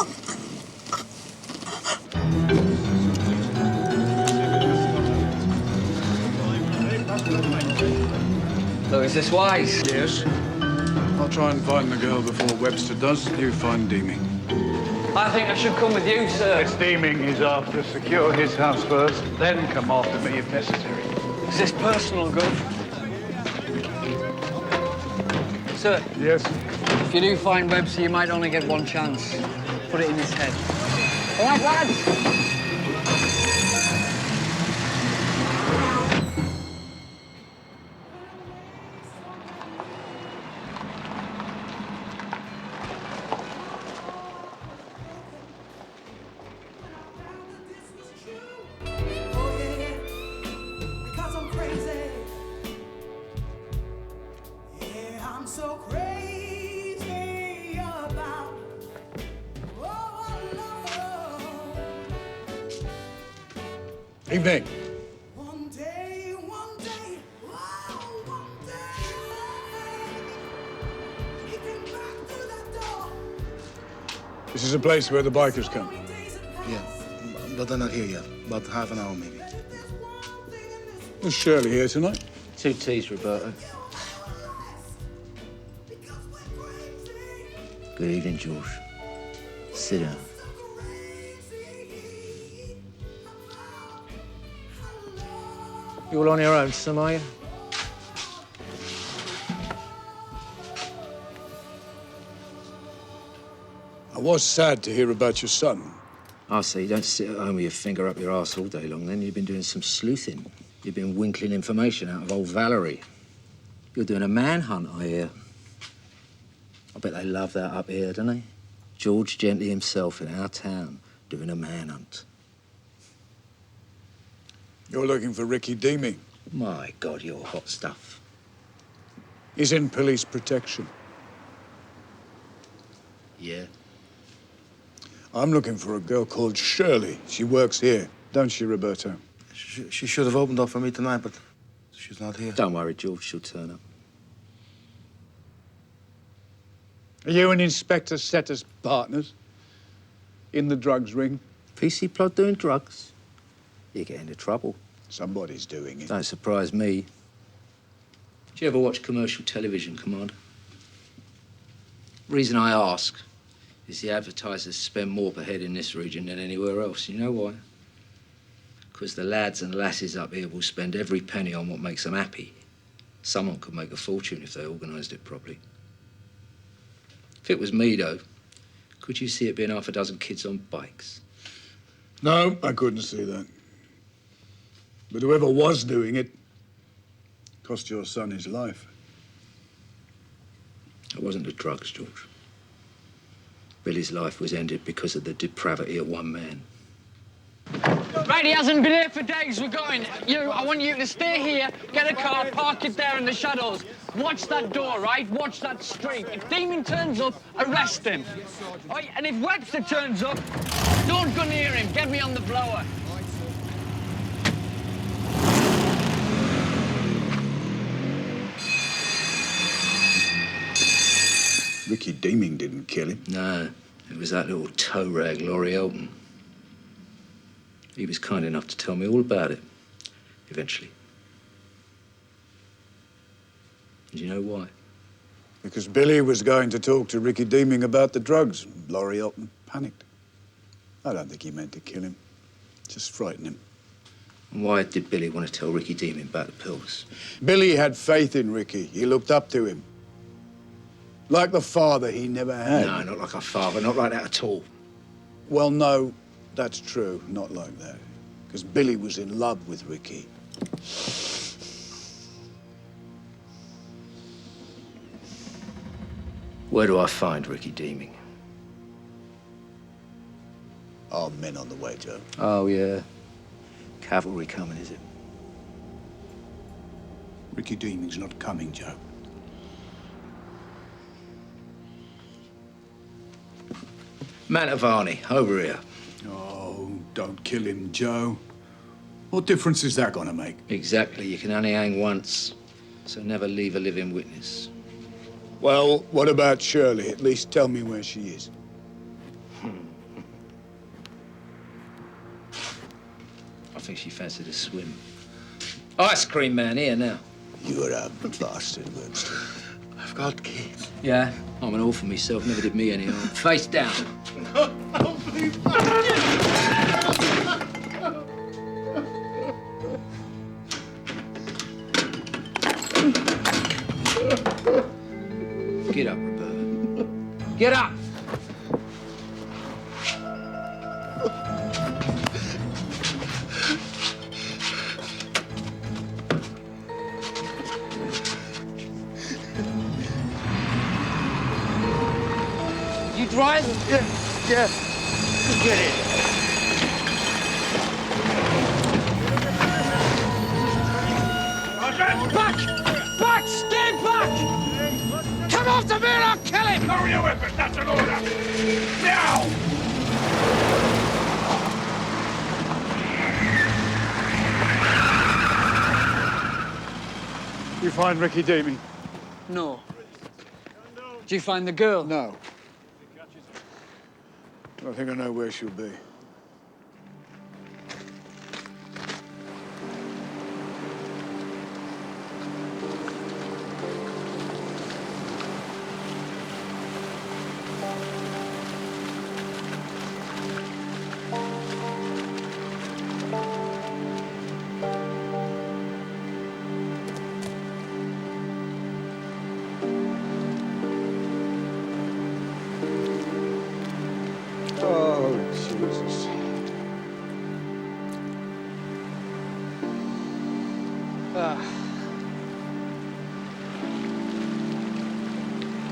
Look, is this wise? Yes. I'll try and find the girl before Webster does. You find Deeming. I think I should come with you, sir. Miss Deeming is after. Secure his house first, then come after me if necessary. Is this personal, good? Sir? Yes? If you do find Webster, you might only get one chance. Put it in his head. All right, lads? Evening. This is a place where the bikers come. Yeah, but they're not here yet. About half an hour, maybe. Is Shirley here tonight? 2 teas, Roberto. Good evening, George. Sit down. You all on your own, Sam, are you? I was sad to hear about your son. Oh, so you don't sit at home with your finger up your arse all day long, then? You've been doing some sleuthing. You've been winkling information out of old Valerie. You're doing a manhunt, I hear. I bet they love that up here, don't they? George Gently himself in our town doing a manhunt. You're looking for Ricky Deeming. My God, you're hot stuff. He's in police protection. Yeah? I'm looking for a girl called Shirley. She works here, don't she, Roberto? She should have opened up for me tonight, but she's not here. Don't worry, George, she'll turn up. Are you and Inspector Setter's partners? In the drugs ring? PC plot doing drugs? You get into trouble. Somebody's doing it. Don't surprise me. Do you ever watch commercial television, Commander? Reason I ask is the advertisers spend more per head in this region than anywhere else. You know why? Because the lads and lasses up here will spend every penny on what makes them happy. Someone could make a fortune if they organised it properly. If it was me, though, could you see it being half a dozen kids on bikes? No, I couldn't see that. But whoever was doing it cost your son his life. It wasn't the drugs, George. Billy's life was ended because of the depravity of one man. Right, he hasn't been here for days. We're going. I want you to stay here, get a car, park it there in the shadows. Watch that door, right? Watch that street. If Demon turns up, arrest him. Right, and if Webster turns up, don't go near him. Get me on the blower. Ricky Deeming didn't kill him. No, it was that little toe rag, Laurie Elton. He was kind enough to tell me all about it, eventually. And you know why? Because Billy was going to talk to Ricky Deeming about the drugs. Laurie Elton panicked. I don't think he meant to kill him. Just frighten him. And why did Billy want to tell Ricky Deeming about the pills? Billy had faith in Ricky. He looked up to him. Like the father he never had. No, not like our father, not like that at all. Well, no, that's true. Not like that. Because Billy was in love with Ricky. Where do I find Ricky Deeming? Our men on the way, Joe. Oh, yeah. Cavalry coming, is it? Ricky Deeming's not coming, Joe. Mantovani, over here. Oh, don't kill him, Joe. What difference is that gonna make? Exactly. You can only hang once, so never leave a living witness. Well, what about Shirley? At least tell me where she is. I think she fancied a swim. Ice cream man, here now. You're a bastard, Webster. I've got kids. Yeah, I'm an orphan myself, never did me any harm. Face down. Get up, Roberta. Get up! You drive? Yeah. Get in. Back! Back! Stay back! Come after me and I'll kill him! Lower your weapon, that's an order! Now! You find Ricky Deeming? No. Did you find the girl? No. I think I know where she'll be.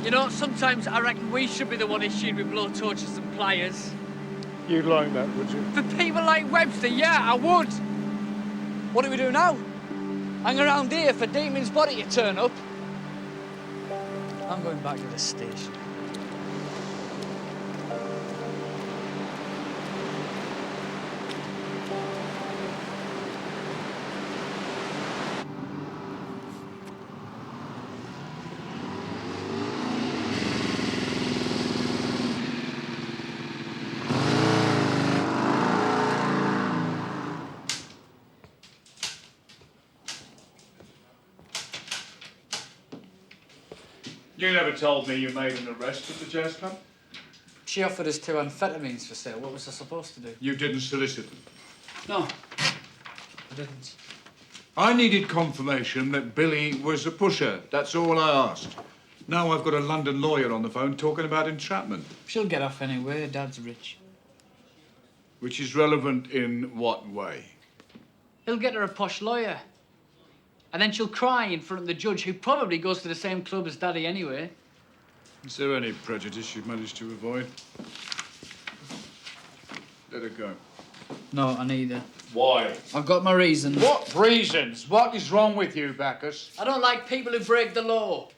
You know, sometimes I reckon we should be the one issued with blowtorches and pliers. You'd like that, would you? For people like Webster, yeah, I would. What do we do now? Hang around here for Demon's body to turn up? I'm going back to the station. You never told me you made an arrest at the jazz club. She offered us 2 amphetamines for sale. What was I supposed to do? You didn't solicit them. No, I didn't. I needed confirmation that Billy was a pusher. That's all I asked. Now I've got a London lawyer on the phone talking about entrapment. She'll get off anyway. Dad's rich. Which is relevant in what way? He'll get her a posh lawyer. And then she'll cry in front of the judge, who probably goes to the same club as Daddy anyway. Is there any prejudice you've managed to avoid? Let her go. No, I need her. Why? I've got my reasons. What reasons? What is wrong with you, Bacchus? I don't like people who break the law.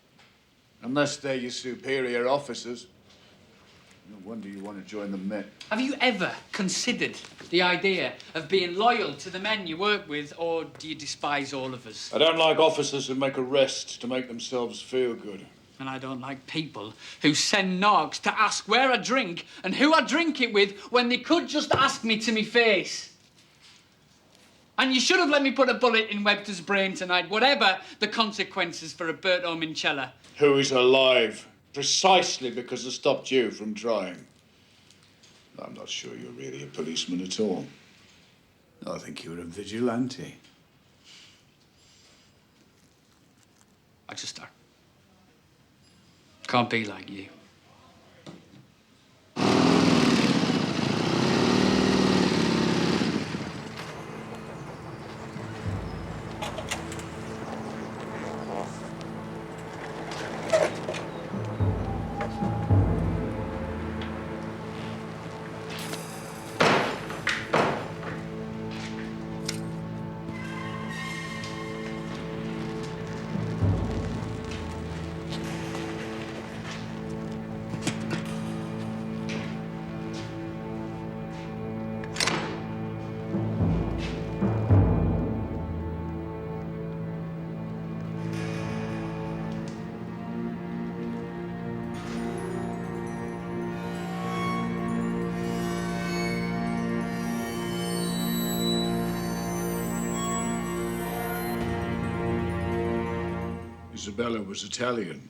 Unless they're your superior officers. No wonder you want to join the Met. Have you ever considered the idea of being loyal to the men you work with, or do you despise all of us? I don't like officers who make arrests to make themselves feel good. And I don't like people who send narcs to ask where I drink and who I drink it with when they could just ask me to me face. And you should have let me put a bullet in Webster's brain tonight, whatever the consequences for Roberto Minchella. Who is alive precisely because I stopped you from trying. I'm not sure you're really a policeman at all. I think you're a vigilante. I just can't be like you. Isabella was Italian.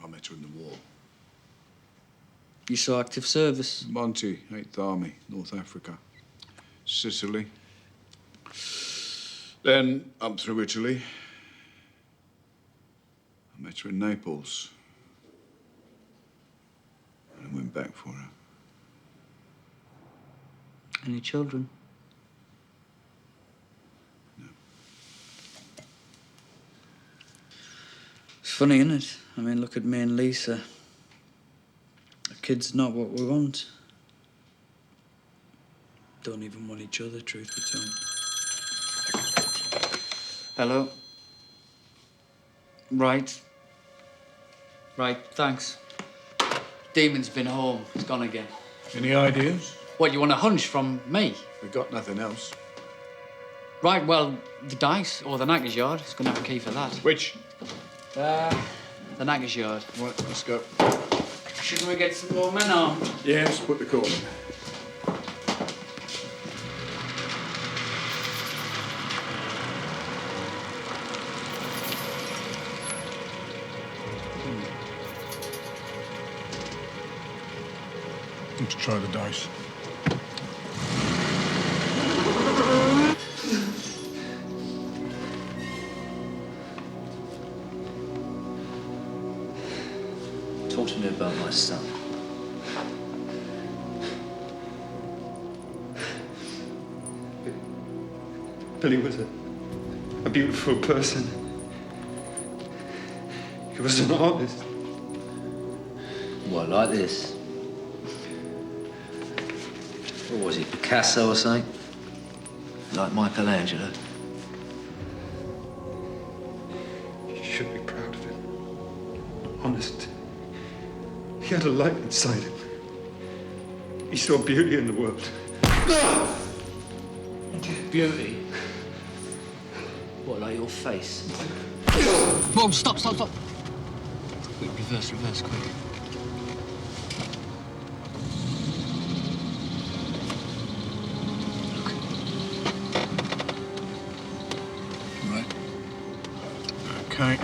I met her in the war. You saw active service? Monty, 8th Army, North Africa. Sicily. Then up through Italy. I met her in Naples. And I went back for her. Any children? It's funny, isn't it? I mean, look at me and Lisa. A kid's not what we want. Don't even want each other, truth be told. Hello? Right. Right, thanks. Demon's been home. He's gone again. Any ideas? What, you want a hunch from me? We've got nothing else. Right, well, the dice, or the knacker's yard. He's gonna have a key for that. Which? The knacker's yard. Right, let's go. Shouldn't we get some more men armed? Yes, put the call in. Let's try the dice. Talk to me about my son. Billy was a beautiful person. He was an artist. What, like this? What was it, Picasso or something? Like Michelangelo? You should be proud of him. Honest. He had a light inside him. He saw beauty in the world. Beauty? What, like your face? Whoa, stop. Quick, reverse, quick. Right. Okay.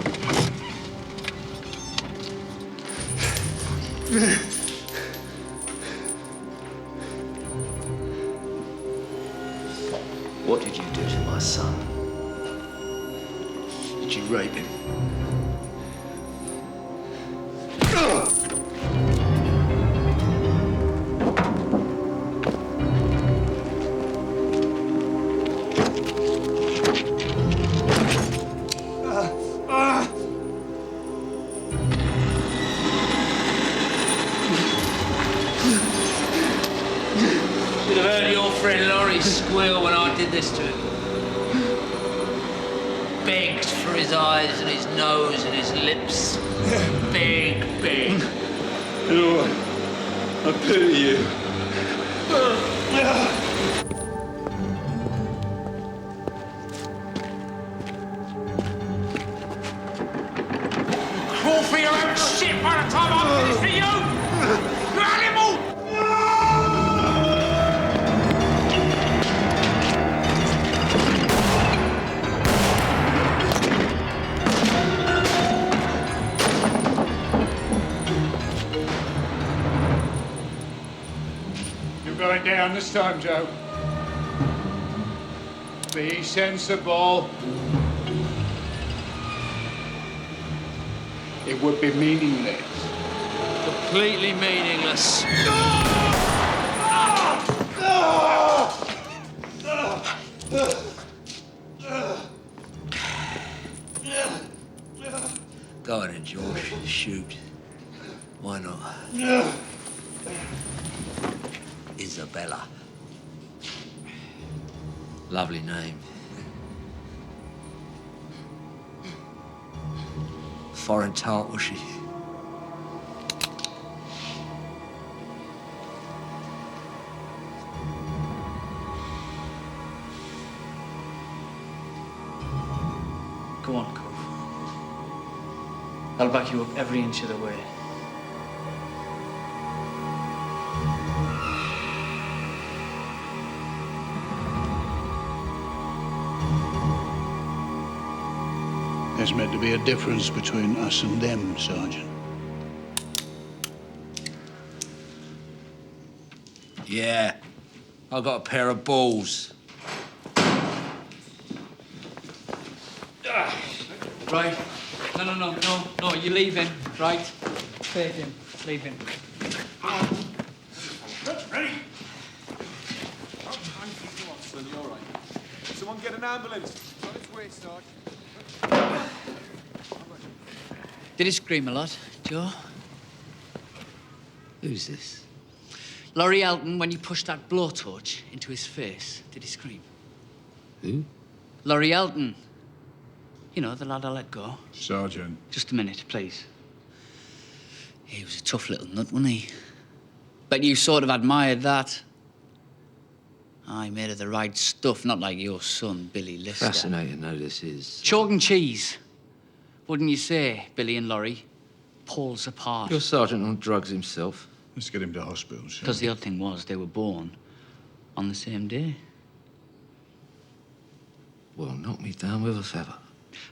What did you do to my son? Did you rape him? Should have heard your friend Laurie squeal when I did this to him. Begged for his eyes and his nose and his lips. Beg. You know what? I pity you. Crawl for your own shit by the time I'm finished with you! You animal! You're going down this time, Joe. Be sensible. It would be meaningless. Completely meaningless. Go on then, George. Shoot. Why not? Isabella. Lovely name. Foreign tart, was she? Go on, Cove. I'll back you up every inch of the way. There's meant to be a difference between us and them, Sergeant. Yeah. I got a pair of balls. Right. No, you're leaving, right? Take him, leave him. Ready? Son, you all right? Someone get an ambulance. It's on its way, Sarge. Did he scream a lot, Joe? Who's this? Laurie Elton, when you pushed that blowtorch into his face, did he scream? Who? Laurie Elton. You know, the lad I let go. Sergeant. Just a minute, please. He was a tough little nut, wasn't he? Bet you sort of admired that. I made of the right stuff, not like your son, Billy Lister. Fascinating, though, this is. Chalk and cheese. Wouldn't you say, Billy and Laurie? Pulls apart. Your sergeant on drugs himself. Let's get him to hospital, sir. Because the odd thing was, they were born on the same day. Well, knock me down with a feather.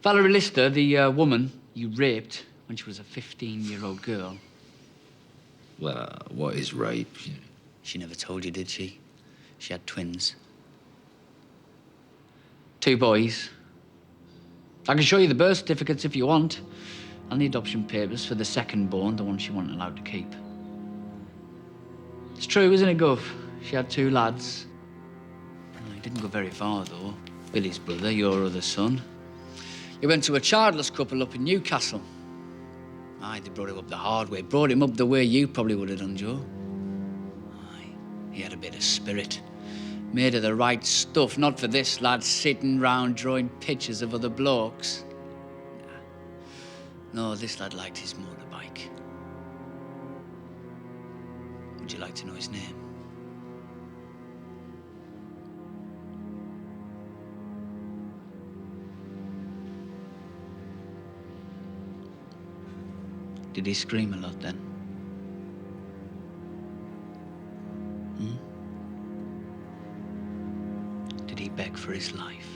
Valerie Lister, the woman you raped when she was a 15-year-old girl. Well, what is rape? She never told you, did she? She had twins. 2 boys. I can show you the birth certificates if you want. And the adoption papers for the second born, the one she wasn't allowed to keep. It's true, isn't it, Gov? She had 2 lads. Well, he didn't go very far, though. Billy's brother, your other son. He went to a childless couple up in Newcastle. Aye, they brought him up the hard way. Brought him up the way you probably would have done, Joe. Aye, he had a bit of spirit. Made of the right stuff, not for this lad sitting round drawing pictures of other blokes. Nah. No, this lad liked his motorbike. Would you like to know his name? Did he scream a lot then? Did he beg for his life?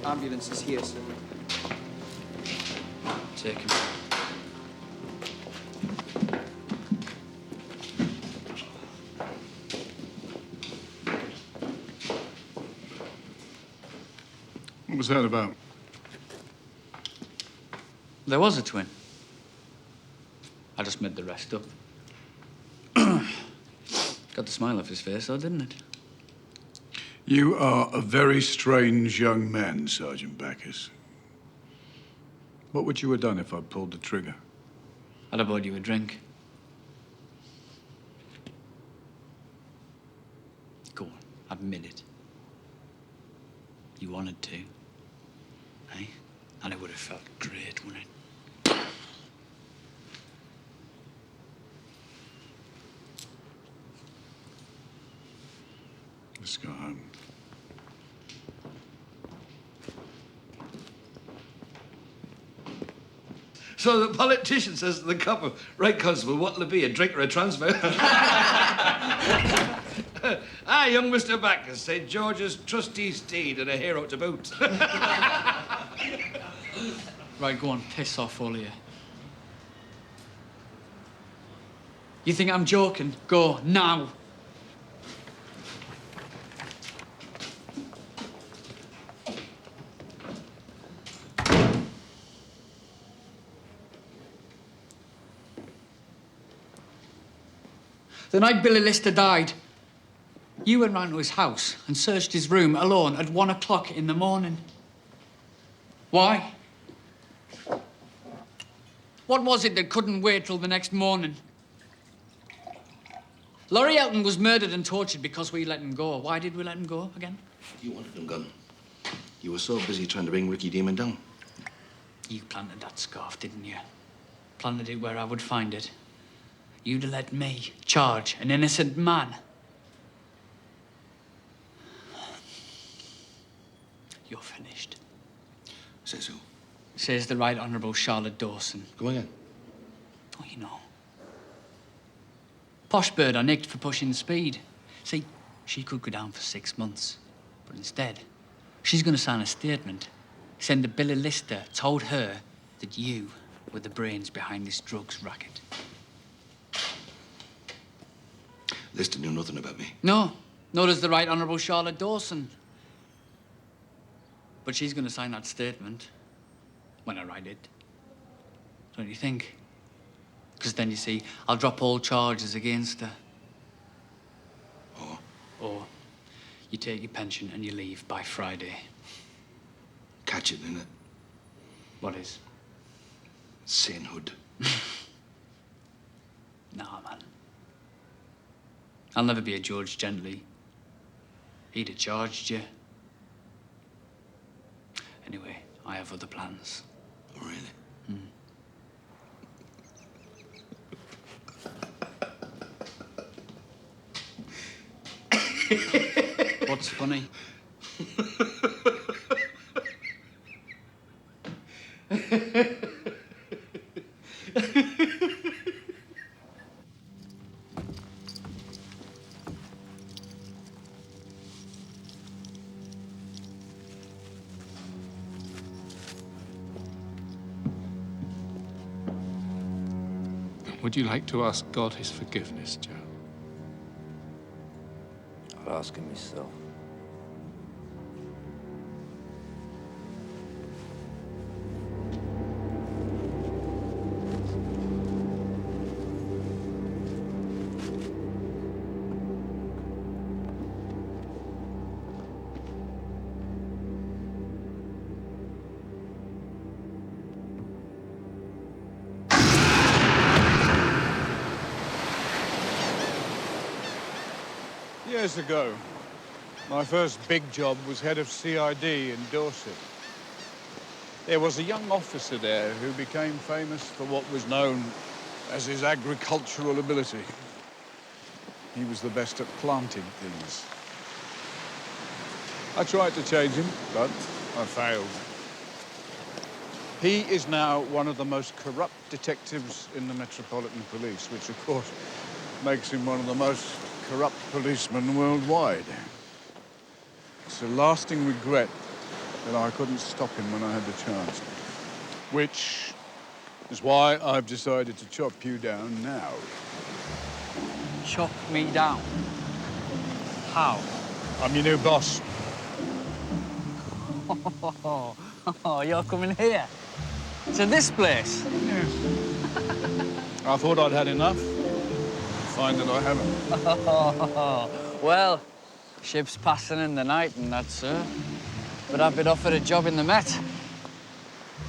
Ambulance is here, sir. Take him. What was that about? There was a twin. I just made the rest up. Got the smile off his face, though, didn't it? You are a very strange young man, Sergeant Bacchus. What would you have done if I pulled the trigger? I'd have bought you a drink. Go on, admit it. You wanted to, eh? And it would have felt great, wouldn't it? Let's go home. So the politician says to the copper, right, constable, what'll it be, a drink or a transfer? Young Mr. Bacchus, St. George's trusty steed and a hero to boot. Right, go on, piss off, all of you. You think I'm joking? Go, now. The night Billy Lister died, you went round to his house and searched his room alone at 1 o'clock in the morning. Why? What was it that couldn't wait till the next morning? Laurie Elton was murdered and tortured because we let him go. Why did we let him go again? You wanted him gone. You were so busy trying to bring Ricky Demon down. You planted that scarf, didn't you? Planted it where I would find it. You'd have let me charge an innocent man. You're finished. Says who? Says the Right Honourable Charlotte Dawson. Go again. Oh, you know. Posh bird I nicked for pushing speed. See, she could go down for 6 months. But instead, she's going to sign a statement saying that Billy Lister told her that you were the brains behind this drugs racket. Lister knew nothing about me. No, nor does the Right Honourable Charlotte Dawson. But she's going to sign that statement when I write it. Don't you think? Because then, you see, I'll drop all charges against her. Or you take your pension and you leave by Friday. Catch it, innit? What is? Sainthood. Nah, man. I'll never be a George Gently. He'd have charged you. Anyway, I have other plans. Oh, really? What's funny? Would you like to ask God his forgiveness, Joe? I'll ask him myself. Years ago, my first big job was head of CID in Dorset. There was a young officer there who became famous for what was known as his agricultural ability. He was the best at planting things. I tried to change him, but I failed. He is now one of the most corrupt detectives in the Metropolitan Police, which, of course, makes him one of the most corrupt policemen worldwide. It's a lasting regret that I couldn't stop him when I had the chance. Which is why I've decided to chop you down now. Chop me down? How? I'm your new boss. Oh, you're coming here? To this place? Yeah. I thought I'd had enough. Find that I haven't. Well, ship's passing in the night and that, sir. But I've been offered a job in the Met.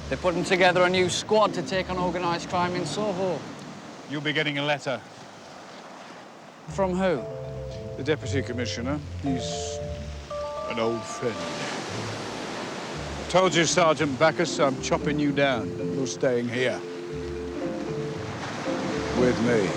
They're putting together a new squad to take on organised crime in Soho. You'll be getting a letter. From who? The Deputy Commissioner. He's an old friend. I told you, Sergeant Bacchus, I'm chopping you down. You're staying here. With me.